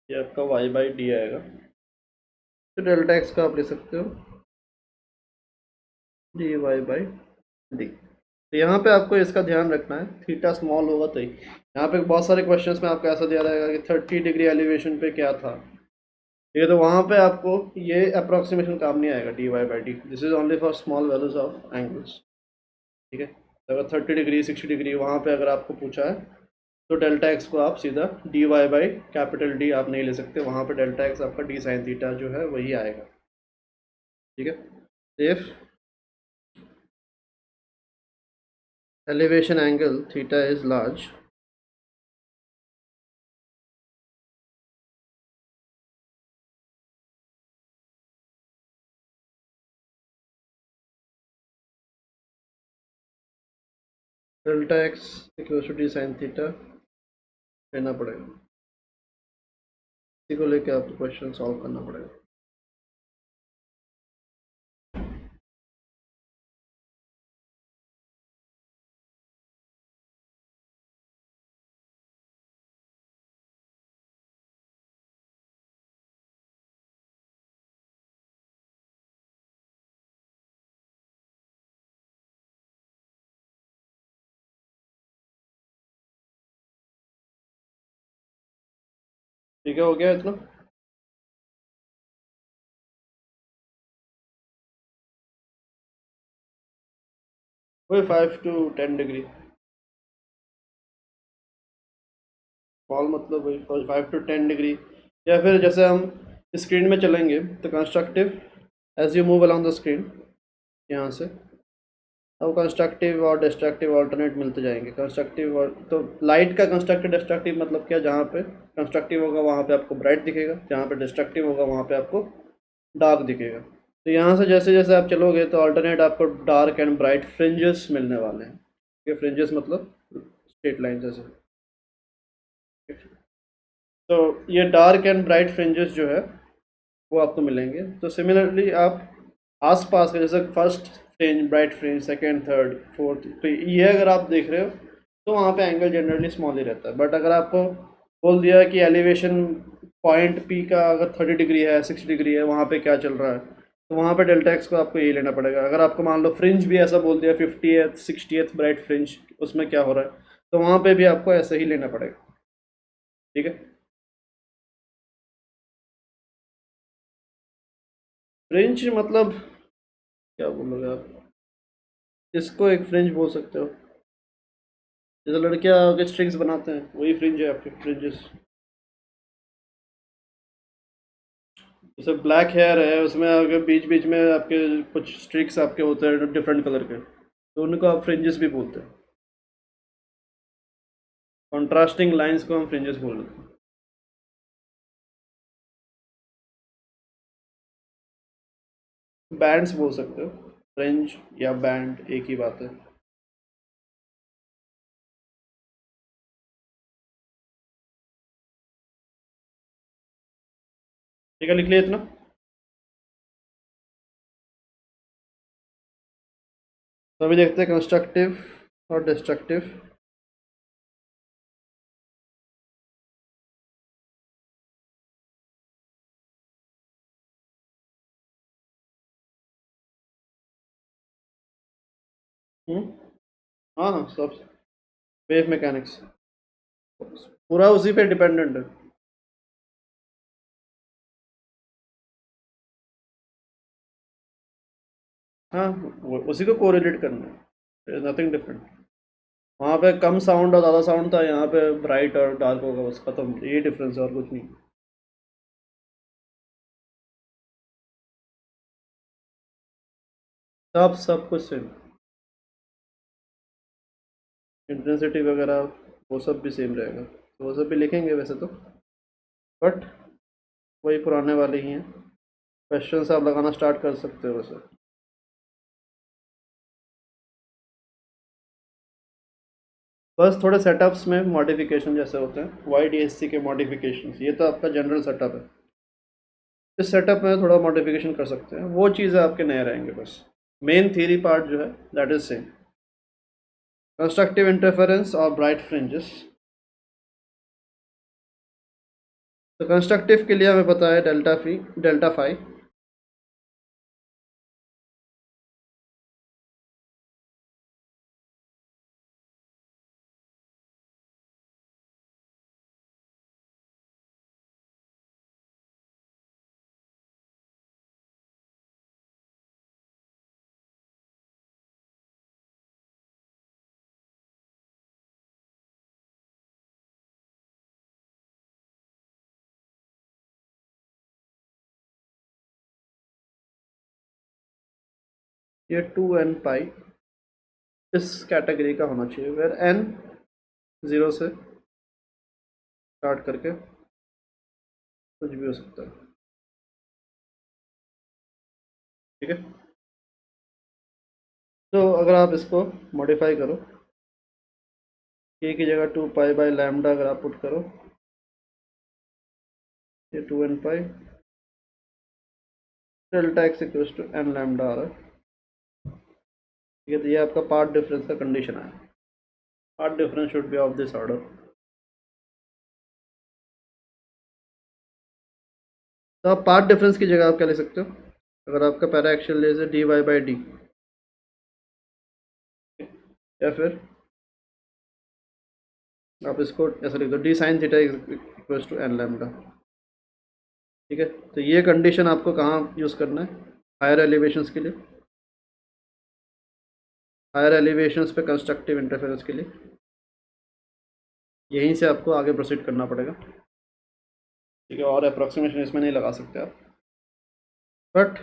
ये आपका y/d आएगा। तो डेल्टा एक्स का आप ले सकते हो dy/d। तो यहाँ पे आपको इसका ध्यान रखना है, थीटा स्मॉल होगा तो ही। यहाँ पे बहुत सारे क्वेश्चंस में आपको ऐसा दिया रहेगा कि 30 डिग्री एलिवेशन पे क्या था, ठीक है, तो वहाँ पे आपको ये अप्रोक्सीमेशन काम नहीं आएगा dy/d। This is only for small values of angles, ठीक है। तो अगर 30 डिग्री 60 डिग्री वहाँ पे अगर आपको पूछा है तो डेल्टा एक्स को आप सीधा dy/D आप नहीं ले सकते, वहाँ पे डेल्टा एक्स आपका d sin थीटा जो है वही आएगा, ठीक है। If elevation angle theta is large, delta x equal to d sine theta लेना पड़ेगा। इसी को लेके आपको क्वेश्चन सॉल्व करना पड़ेगा। ठीक है, हो गया इतना। वही 5 to 10 डिग्री, स्मॉल मतलब वही 5 to 10 डिग्री। या फिर जैसे हम स्क्रीन में चलेंगे तो constructive as you move along the screen, यहाँ से अब कंस्ट्रक्टिव और डिस्ट्रक्टिव ऑल्टरनेट मिलते जाएंगे। कंस्ट्रक्टिव और तो लाइट का कंस्ट्रक्टिव डिस्ट्रक्टिव मतलब क्या, जहाँ पे कंस्ट्रक्टिव होगा वहाँ पे आपको ब्राइट दिखेगा, जहाँ पे डिस्ट्रक्टिव होगा वहाँ पे आपको डार्क दिखेगा। तो यहाँ से जैसे जैसे आप चलोगे तो ऑल्टरनेट आपको डार्क एंड ब्राइट फ्रिंजेस मिलने वाले हैं। ये फ्रिंजेस मतलब स्ट्रेट लाइन जैसे। तो ये डार्क एंड ब्राइट फ्रिंजेस जो है वो आपको मिलेंगे। तो सिमिलरली आप आसपास के जैसे first fringe, bright fringe, second, third, fourth, तो ये अगर आप देख रहे हो तो वहाँ पे एंगल जनरली स्मॉल ही रहता है। बट अगर आपको बोल दिया कि एलिवेशन पॉइंट पी का अगर 30 डिग्री है, 60 डिग्री है, वहाँ पे क्या चल रहा है, तो वहाँ पे डेल्टा एक्स को आपको ये लेना पड़ेगा। अगर आपको मान लो फ्रिंज भी ऐसा बोल दिया 50th 60th ब्राइट फ्रिंज, उसमें क्या हो रहा है, तो वहाँ पे भी आपको ऐसा ही लेना पड़ेगा, ठीक है। फ्रिंज मतलब क्या बोलोगे आप, इसको एक फ्रिंज बोल सकते हो। जैसे लड़कियां के स्ट्रिंग्स बनाते हैं वही फ्रिंज है आपके फ्रिंजेस। जैसे ब्लैक हेयर है, उसमें आपके बीच बीच में आपके कुछ स्ट्रिक्स आपके होते हैं डिफरेंट कलर के, तो उनको आप फ्रिंजेस भी बोलते हैं। कॉन्ट्रास्टिंग लाइंस को हम फ्रिंजेस बोल देते हैं। बैंड्स बोल सकते हो, फ्रिंज या बैंड एक ही बात है। ठीक है, लिख लिया इतना। तो अभी देखते हैं कंस्ट्रक्टिव और डिस्ट्रक्टिव। हाँ हाँ, सब वेव मैकेनिक्स पूरा उसी पे डिपेंडेंट है। हाँ, उसी को कोरिलेट करना है, नथिंग डिफरेंट। वहाँ पे कम साउंड और ज़्यादा साउंड था, यहाँ पे ब्राइट और डार्क होगा, बस खत्म, ये डिफरेंस है और कुछ नहीं। सब कुछ सेम, इंटेंसिटी वगैरह वो सब भी सेम रहेगा, तो वो सब भी लिखेंगे वैसे तो, बट वही पुराने वाले ही हैं। क्वेश्चन आप लगाना स्टार्ट कर सकते हो वैसे। बस थोड़े सेटअप्स में मॉडिफिकेशन जैसे होते हैं, YDSC के मॉडिफिकेशन, ये तो आपका जनरल सेटअप है। इस सेटअप में थोड़ा मॉडिफिकेशन कर सकते हैं, वो चीज़ें आपके नए रहेंगे बस। मेन थ्योरी पार्ट जो है that is same. Constructive interference और ब्राइट फ्रिंजेस, तो कंस्ट्रक्टिव के लिए हमें पता है डेल्टा फाई ये 2n पाई इस कैटेगरी का होना चाहिए, वेर n 0 से स्टार्ट करके कुछ भी हो सकता है। ठीक है, तो अगर आप इसको मॉडिफाई करो, k की जगह 2 पाई/लैम्डा अगर आप पुट करो, ये 2n pi delta x equals to n lambda आ रहा है। ठीक है, तो ये आपका पार्ट डिफरेंस का कंडीशन है। Path difference should be of this order. तो आप पार्ट डिफरेंस की जगह आप क्या ले सकते हो, अगर आपका पैरा एक्शियल लेज है dy/d, या फिर आप इसको ऐसा लिख दो d sine theta equals to n lambda. ठीक है, तो ये कंडीशन आपको कहाँ यूज़ करना है, हायर एलिवेशंस के लिए, हायर एलिवेशंस पे कंस्ट्रक्टिव इंटरफेरेंस के लिए, यहीं से आपको आगे प्रोसीड करना पड़ेगा। ठीक है, और अप्रॉक्सीमेशन इसमें नहीं लगा सकते आप, बट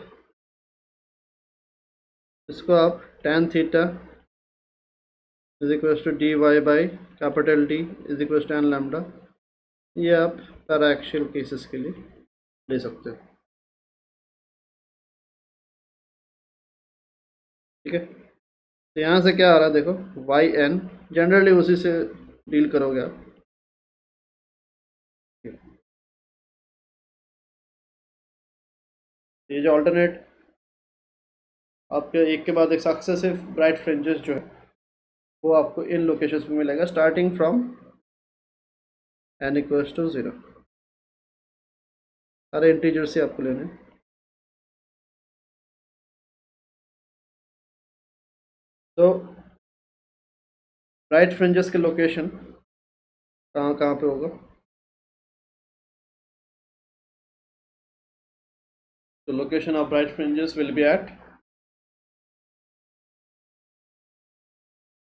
इसको आप tan theta is equals to dy/कैपिटल D is equals to n lambda, ये आप पैरा एक्शियल केसेस के लिए ले सकते हो। ठीक है, तो यहाँ से क्या आ रहा है देखो, वाई एन जनरली उसी से डील करोगे आप। ये जो अल्टरनेट आपके एक के बाद एक सक्सेसिव ब्राइट फ्रिंजेस जो है वो आपको इन लोकेशंस में मिलेगा, starting from n equals to 0। सारे इंटीजर से आपको लेने हैं। तो ब्राइट फ्रिंजेस के लोकेशन कहाँ कहाँ पे होगा, तो location of bright fringes will be at,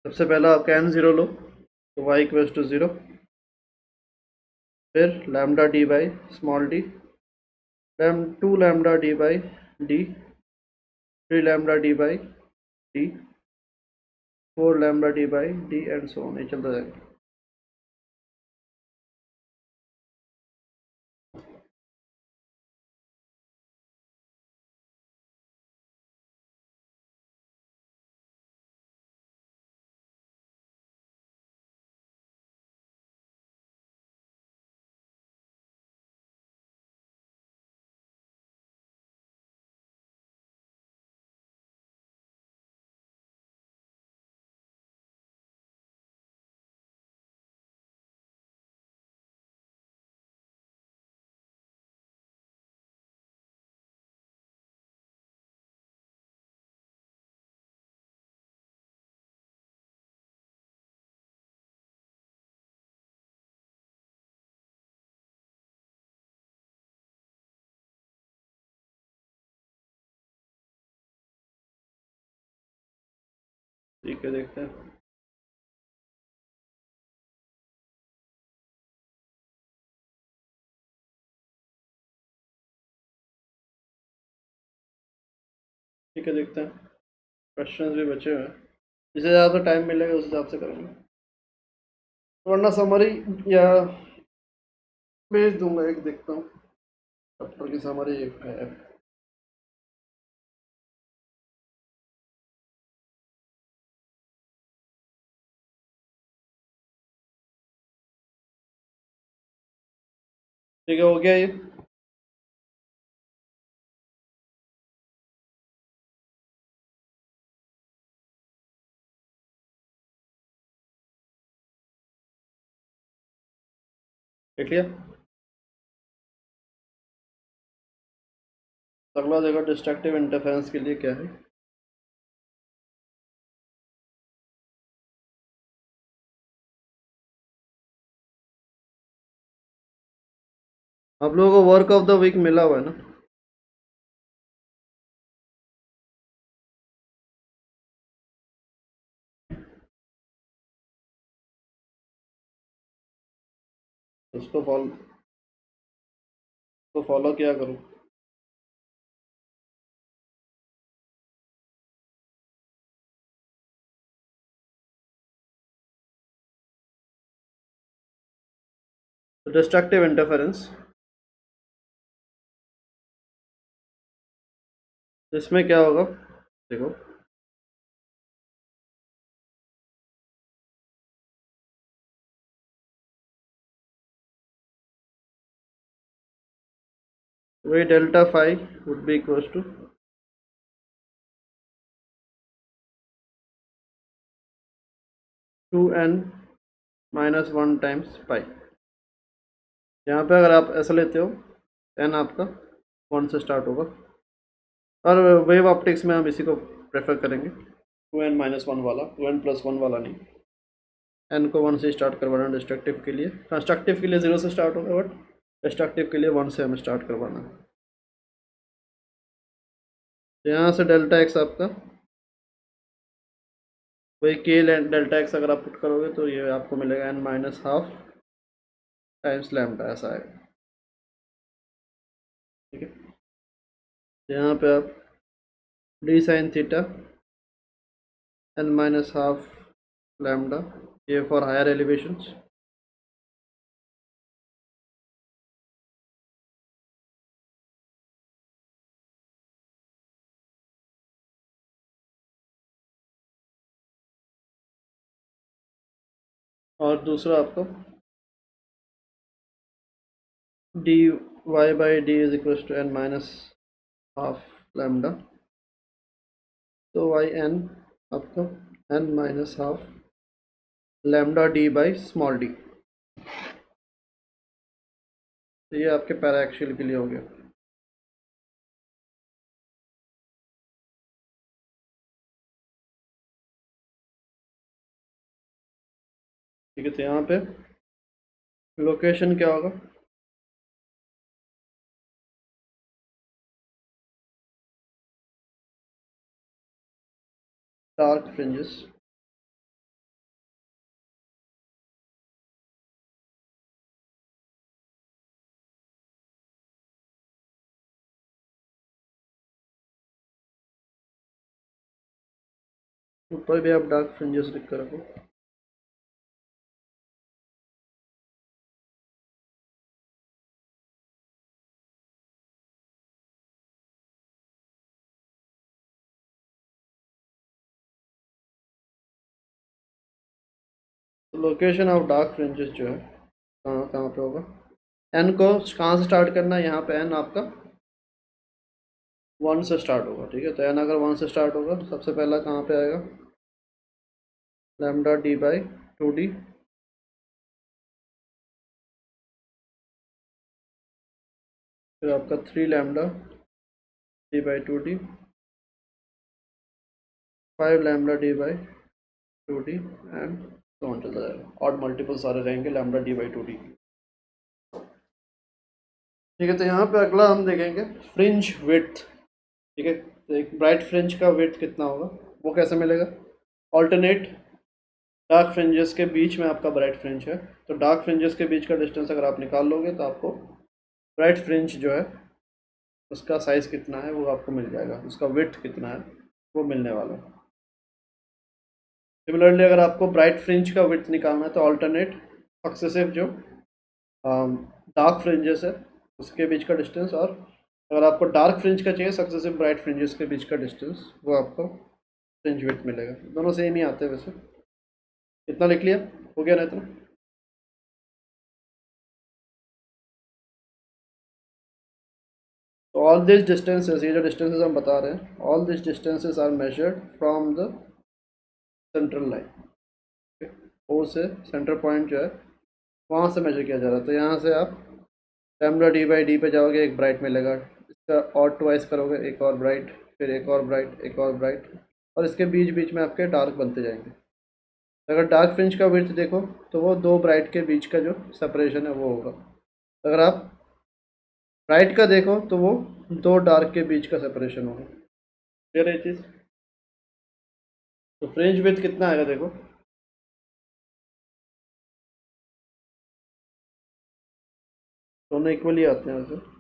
सबसे पहला आपका n0 लो तो y इक्वल्स टू 0, फिर lambda d by small d, 2 lambda d by d, 3 lambda d by d, 4 lambda d by d and so on, ये चलता जाएगा। ठीक है, देखते हैं। ठीक है, देखते हैं, क्वेश्चंस भी बचे हुए हैं, जिसे ज़्यादा टाइम मिलेगा उस हिसाब से करेंगे, वरना समरी या भेज दूंगा एक, देखता हूँ चैप्टर की समरी एक है। ठीक है, हो गया ये। देख लिया। अगला देखो डिस्ट्रक्टिव इंटरफेरेंस के लिए क्या है। आप लोगों को वर्क ऑफ द वीक मिला हुआ है ना? उसको फॉलो किया करो। डिस्ट्रक्टिव इंटरफेरेंस इसमें क्या होगा देखो। वही delta five would be equals to 2n-1 times pi. यहाँ पे अगर आप ऐसा लेते हो n आपका 1 से स्टार्ट होगा, और वेव ऑप्टिक्स में हम इसी को प्रेफर करेंगे, 2n-1 वाला, 2n+1 वाला नहीं। n को 1 से स्टार्ट करवाना डिस्ट्रक्टिव के लिए, कंस्ट्रक्टिव के लिए 0 से स्टार्ट होगा, बट डिस्ट्रक्टिव के लिए 1 से हमें स्टार्ट करवाना है। तो यहाँ से डेल्टा एक्स आपका वही के डेल्टा एक्स अगर आप पुट करोगे तो ये आपको मिलेगा n-12 टाइम्स लैम्डा, ऐसा आएगा। ठीक है, यहाँ पे आप d sine theta n-12 lambda, ये फॉर हायर एलिवेशंस। और दूसरा आपको d y by d is equal to n-12 lambda, तो वाई एन आपको n-12 lambda D by small d. तो ये आपके पैरा एक्सियल के लिए हो गया। ठीक है, तो यहाँ पे लोकेशन क्या होगा, डार्क फ्रिंजेस। ऊपर भी आप डार्क फ्रिंजेस लिख कर रखो। तो लोकेशन ऑफ डार्क फ्रिंजेस जो है कहाँ कहाँ पे होगा, एन को कहाँ से स्टार्ट करना है, यहाँ पे एन आपका 1 से स्टार्ट होगा। ठीक है, तो एन अगर 1 से स्टार्ट होगा तो सबसे पहला कहाँ पे आएगा, लैम्डा डी बाई 2d, फिर आपका 3 lambda D by 2d, 5 lambda D by 2d, and तो ऑन चलता जाएगा, ऑड मल्टीपल सारे रहेंगे लैम्डा डी बाई 2d। ठीक है, तो यहाँ पे अगला हम देखेंगे फ्रिंज विड्थ। ठीक है, तो एक ब्राइट फ्रिंज का विड्थ कितना होगा, वो कैसे मिलेगा, ऑल्टरनेट डार्क फ्रिंजेस के बीच में आपका ब्राइट फ्रिंज है, तो डार्क फ्रिंजेस के बीच का डिस्टेंस अगर आप निकाल लोगे तो आपको ब्राइट फ्रिंज जो है उसका साइज़ कितना है वो आपको मिल जाएगा, उसका विड्थ कितना है वो मिलने वाला है। सिमिलरली अगर आपको ब्राइट फ्रिंज का विड्थ निकालना है तो ऑल्टरनेट सक्सेसिव जो डार्क फ्रिंजेस है उसके बीच का डिस्टेंस, और अगर आपको डार्क फ्रिंज का चाहिए सक्सेसिव ब्राइट फ्रिंजेस के बीच का डिस्टेंस, वो आपको फ्रिंज विड्थ मिलेगा। दोनों सेम ही आते हैं वैसे। इतना लिख लिया, हो गया ना इतना। तो ऑल दिस डिस्टेंसेस, ये जो डिस्टेंसेस हम बता रहे हैं, all this distances are measured from the central line. O से सेंटर पॉइंट जो है वहाँ से मेजर किया जा रहा है। तो यहाँ से आप लैम्डा डी बाई डी पे जाओगे, एक ब्राइट मिलेगा, इसका और ट्वाइस करोगे, एक और ब्राइट, फिर एक और ब्राइट, एक और ब्राइट, और इसके बीच बीच में आपके डार्क बनते जाएंगे। अगर डार्क फ्रिंज का विड्थ देखो तो वो दो ब्राइट के बीच का जो सेपरेशन है वो होगा। अगर आप ब्राइट का देखो तो वो दो डार्क के बीच का सेपरेशन होगा। क्लियर है ये चीज़? तो फ्रिंज विड्थ कितना आएगा देखो, दोनों इक्वली आते हैं वैसे।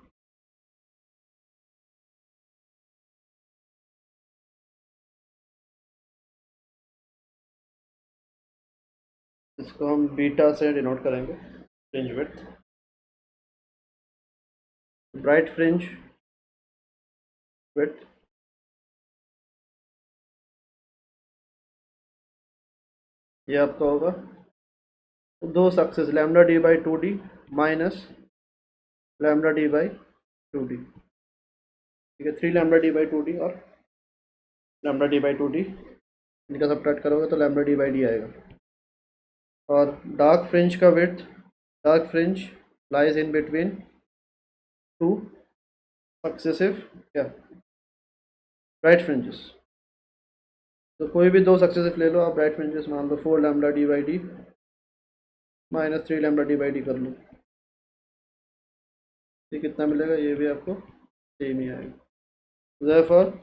इसको हम बीटा से डिनोट करेंगे, fringe width. Bright fringe width ये आपका होगा दो successive lambda D by two d minus lambda D by two d. ठीक है, three lambda D by two d और lambda D by two d, इनका सब्ट्रैक्ट करोगे तो लैम्डा डी बाई डी आएगा। और डार्क फ्रिंज का width, dark fringe lies in between two successive क्या ब्राइट फ्रिंजेस। तो कोई भी दो सक्सेसिव ले लो आप ब्राइट फ्रिंजेस, मान लो four lambda D by d minus three lambda D by d कर लो, ये कितना मिलेगा, ये भी आपको सेम ही आएगा। therefore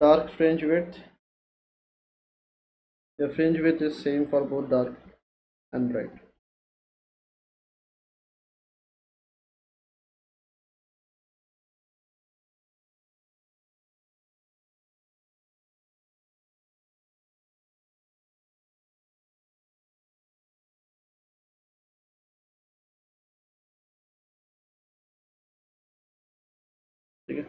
dark fringe width, the fringe width is same for both dark and bright. ठीक है,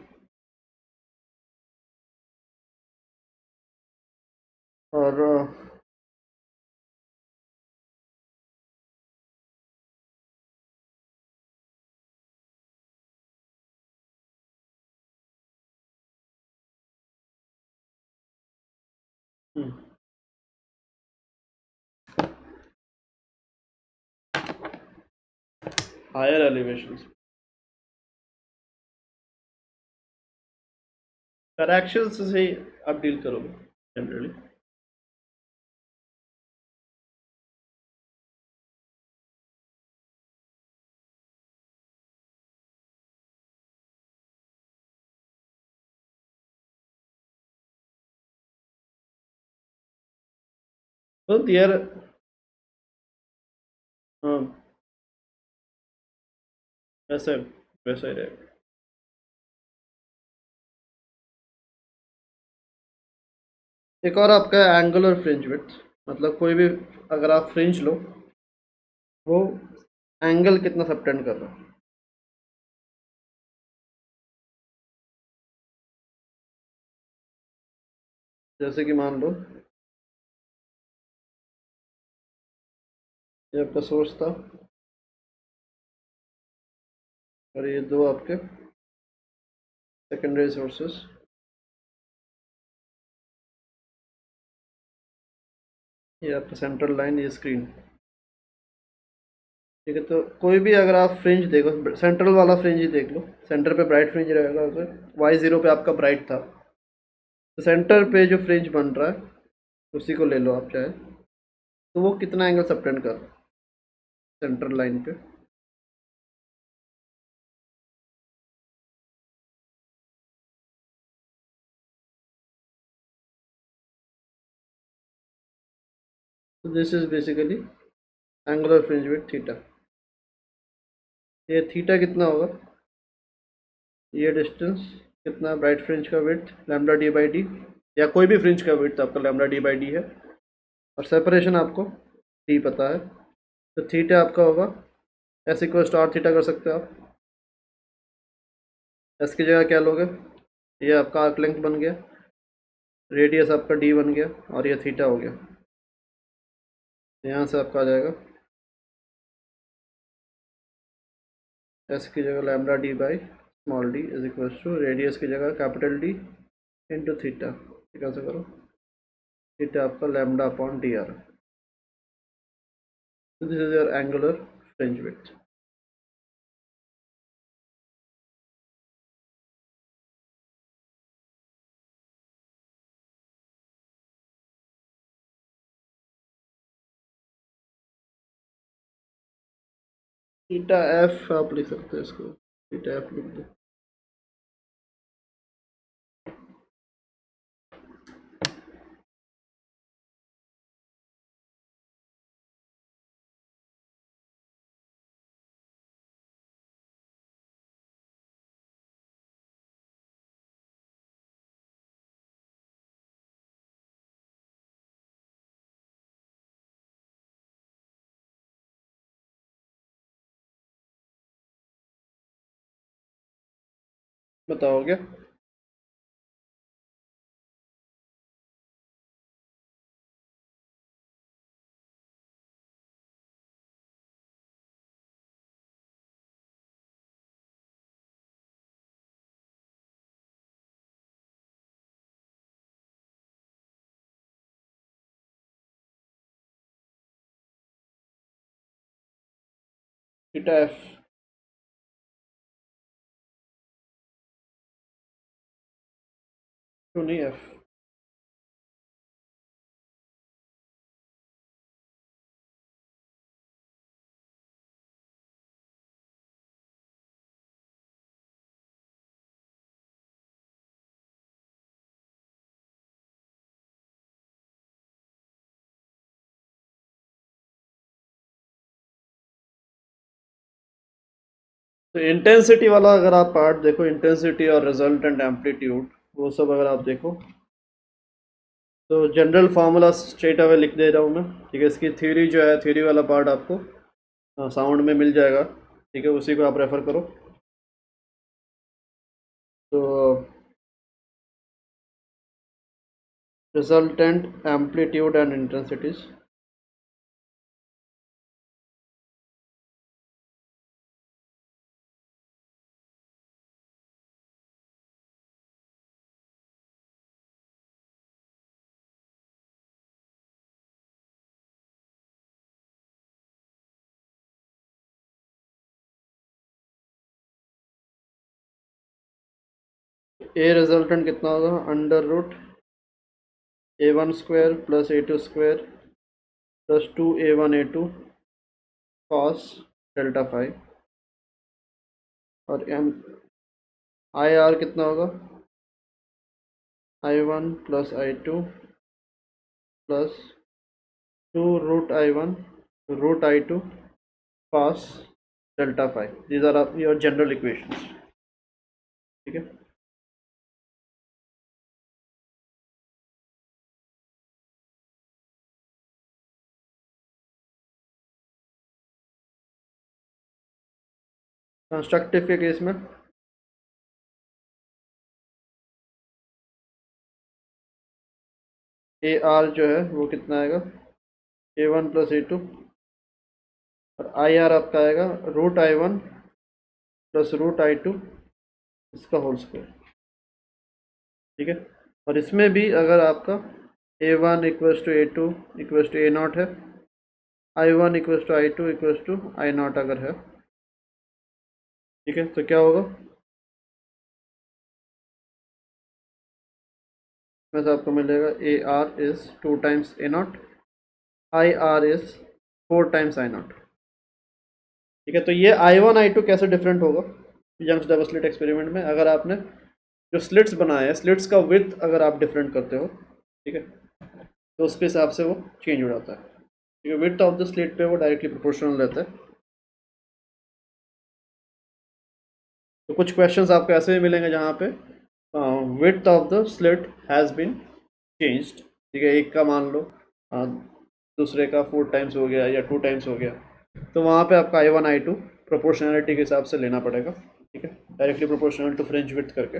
और हायर एलिवेशंस करेक्शंस से ही आप डील करोगे जनरली। तो दियर वैसे वैसा ही रहेगा। एक और आपका एंगुलर फ्रिंज विड्थ, मतलब कोई भी अगर आप फ्रिंज लो वो एंगल कितना सबटेंड कर रहा है। जैसे कि मान लो ये आपका सोर्स था और ये दो आपके सेकेंडरी सोर्सेस, ये आपका सेंट्रल लाइन, ये स्क्रीन। ठीक है, तो कोई भी अगर आप फ्रिंज देखो, सेंट्रल वाला फ्रिंज ही देख लो, सेंटर पे ब्राइट फ्रिंज रहेगा, उसे वाई जीरो पे आपका ब्राइट था, तो सेंटर पे जो फ्रिंज बन रहा है उसी को ले लो आप चाहे, तो वो कितना एंगल सबटेंड कर रहा है सेंट्रल लाइन पे। तो this is basically angular fringe with theta. ये थीटा कितना होगा, ये डिस्टेंस कितना, ब्राइट फ्रिंज का width lambda D by D, या कोई भी फ्रिंज का विड्थ आपका लैम्डा डी बाई डी है, और सेपरेशन आपको डी पता है, तो थीटा आपका होगा s equal to r theta कर सकते हो आप। एस की जगह क्या लोगे, ये आपका आर्क लेंथ बन गया, रेडियस आपका डी बन गया, और ये थीटा हो गया। यहाँ से आपका आ जाएगा एस की जगह lambda D by small d is equal to radius की जगह कैपिटल डी इंटू थीटा। कैसे करो, थीटा आपका lambda upon D R. So this is your angular fringe width. Theta F आप लिख सकते हैं इसको, थीटा एफ लिख दो। बताओगे? थीटा एफ क्यों नहीं एफ? तो इंटेंसिटी वाला अगर आप पार्ट देखो, इंटेंसिटी और रिजल्टेंट एम्पलीट्यूड, वो सब अगर आप देखो तो जनरल फार्मूला स्ट्रेट अवे लिख दे रहा हूँ मैं, ठीक है। इसकी थ्योरी जो है, थ्योरी वाला पार्ट आपको साउंड में मिल जाएगा, ठीक है, उसी को आप रेफर करो। तो resultant amplitude and intensities, a resultant कितना होगा, under root A1 square plus A2 square plus 2A1 A2 cos delta five, और एम आई आर कितना होगा, I1 plus I2 plus 2 root I1 root I2 cos delta five. These are your general equations, ठीक है। Constructive के case में A R जो है वो कितना आएगा, A1 प्लस A2, और आई आर आपका आएगा root I1 plus root I2 इसका होल स्क्वायर, ठीक है। और इसमें भी अगर आपका A1 equals to A2 equals to A0 है, I1 equals to I2 equals to I0 अगर है, ठीक है, तो क्या होगा, इसमें से आपको मिलेगा A R is 2 times A0, I R is 4 times I0, ठीक है। तो ये I1 I2 कैसे डिफरेंट होगा यंग्स डबल स्लिट एक्सपेरिमेंट में, अगर आपने जो स्लिट्स बनाए हैं, स्लिट्स का विड्थ अगर आप डिफरेंट करते हो, ठीक है, तो उसके हिसाब से वो चेंज हो जाता है, ठीक है। विड्थ ऑफ द स्लिट पे वो डायरेक्टली प्रोपोर्शनल रहता है। तो कुछ क्वेश्चंस आपको ऐसे भी मिलेंगे जहाँ पे width of the slit has been changed, ठीक है। एक का मान लो दूसरे का 4 टाइम्स हो गया या 2 टाइम्स हो गया, तो वहाँ पे आपका I1 I2 प्रोपोर्शनैलिटी के हिसाब से लेना पड़ेगा, ठीक है, directly proportional to fringe width करके।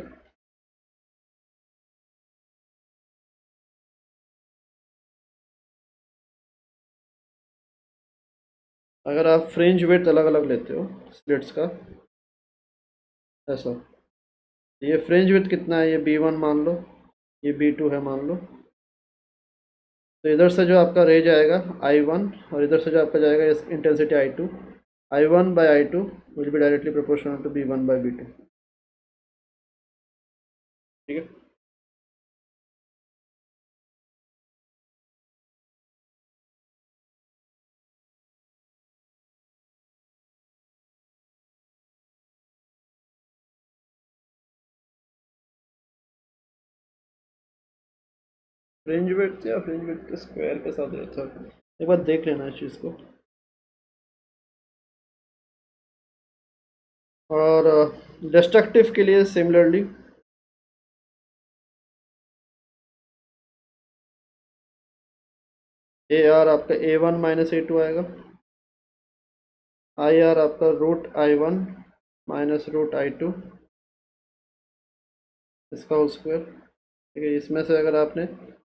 अगर आप फ्रिंज विड्थ अलग अलग लेते हो स्लिट्स का, ऐसा, ये फ्रिंज विड्थ कितना है, ये B1 मान लो, ये B2 है मान लो, तो इधर से जो आपका रह जाएगा I1, और इधर से जो आपका जाएगा intensity I2, I1 by I2 will be directly proportional to B1 by B2, ठीक है। फ्रिंज विड्थ या फ्रिंज विड्थ के स्क्वायर के साथ रहता है, एक बार देख लेना इस चीज़ को। और डिस्ट्रक्टिव के लिए सिमिलरली ए आर आपका A1 - A2 आएगा, आई आर आपका √I1 - √I2 इसका होल स्क्वायर। ठीक है, इसमें से अगर आपने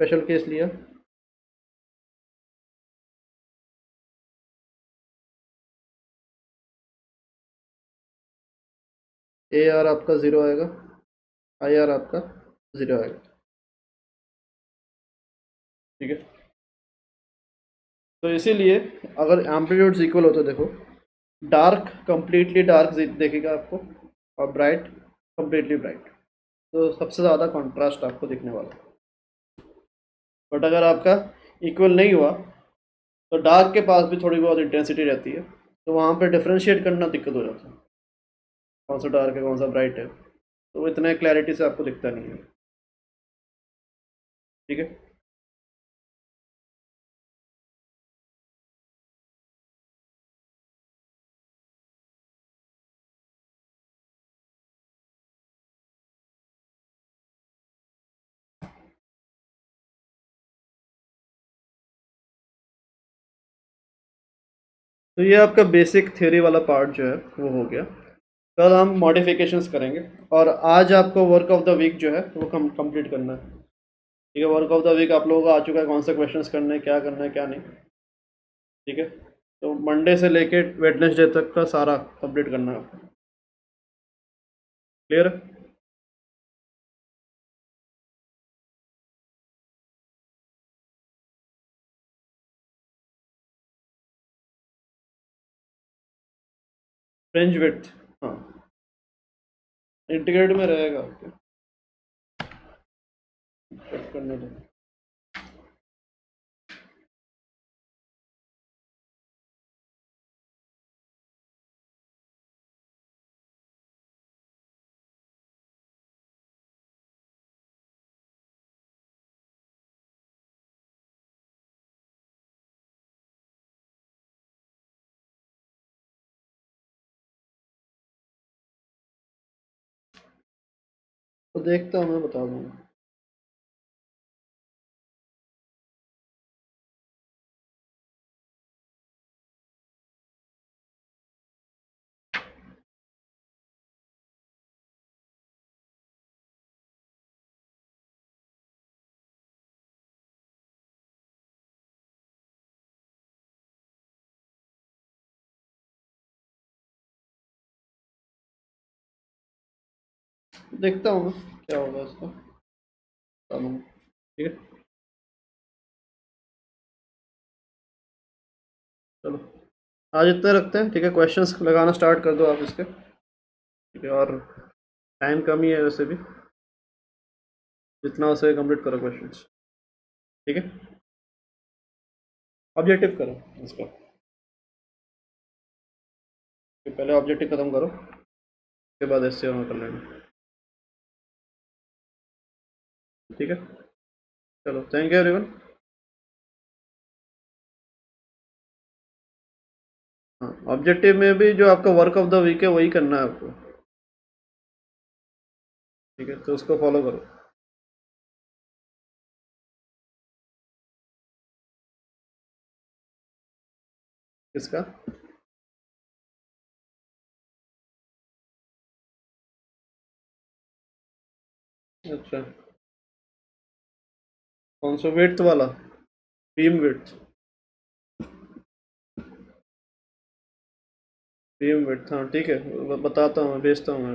स्पेशल केस लिया ए आर आपका 0 आएगा, आई आर आपका 0 आएगा। ठीक है, तो इसीलिए अगर एम्पलीट्यूड्स इक्वल हो तो देखो, डार्क कंप्लीटली डार्क देखेगा आपको, और ब्राइट कंप्लीटली ब्राइट, तो सबसे ज़्यादा कंट्रास्ट आपको दिखने वाला है। बट अगर आपका इक्वल नहीं हुआ तो डार्क के पास भी थोड़ी बहुत इंटेंसिटी रहती है, तो वहाँ पे डिफ्रेंशिएट करना दिक्कत हो जाता है, कौन सा डार्क है कौन सा ब्राइट है, तो वो इतने क्लैरिटी से आपको दिखता नहीं है। ठीक है, तो ये आपका बेसिक थ्योरी वाला पार्ट जो है वो हो गया। कल हम मॉडिफिकेशंस करेंगे, और आज आपको वर्क ऑफ द वीक जो है वो कंप्लीट करना है। ठीक है, वर्क ऑफ द वीक आप लोगों को आ चुका है, कौन से क्वेश्चंस करने हैं, क्या करना है क्या नहीं। ठीक है, तो मंडे से लेके वेडनेसडे तक का सारा कंप्लीट करना है आपको। क्लियर है? फ्रेंच विड्थ, हाँ इंटीग्रेट में रहेगा आपके, चेक करने दो। तो देखता हूँ, मैं बता दूँगा। देखता हूँ मैं क्या होगा इसका, बता दूँगा। ठीक है, चलो आज इतना रखते हैं। ठीक है, क्वेश्चंस लगाना स्टार्ट कर दो आप इसके। ठीक है, और टाइम कम ही है वैसे भी, जितना हो सके कंप्लीट करो क्वेश्चंस। ठीक है, ऑब्जेक्टिव करो इसका, कि पहले ऑब्जेक्टिव खत्म करो, उसके बाद एससी और कर लेना। ठीक है, चलो थैंक यू एवरीवन। हाँ, ऑब्जेक्टिव में भी जो आपका वर्क ऑफ द वीक है वही करना है आपको। ठीक है, तो उसको फॉलो करो। किसका? अच्छा, कौन सा विड्थ वाला? बीम विड्थ, बीम विड्थ, हाँ ठीक है, बताता हूँ मैं, भेजता हूँ मैं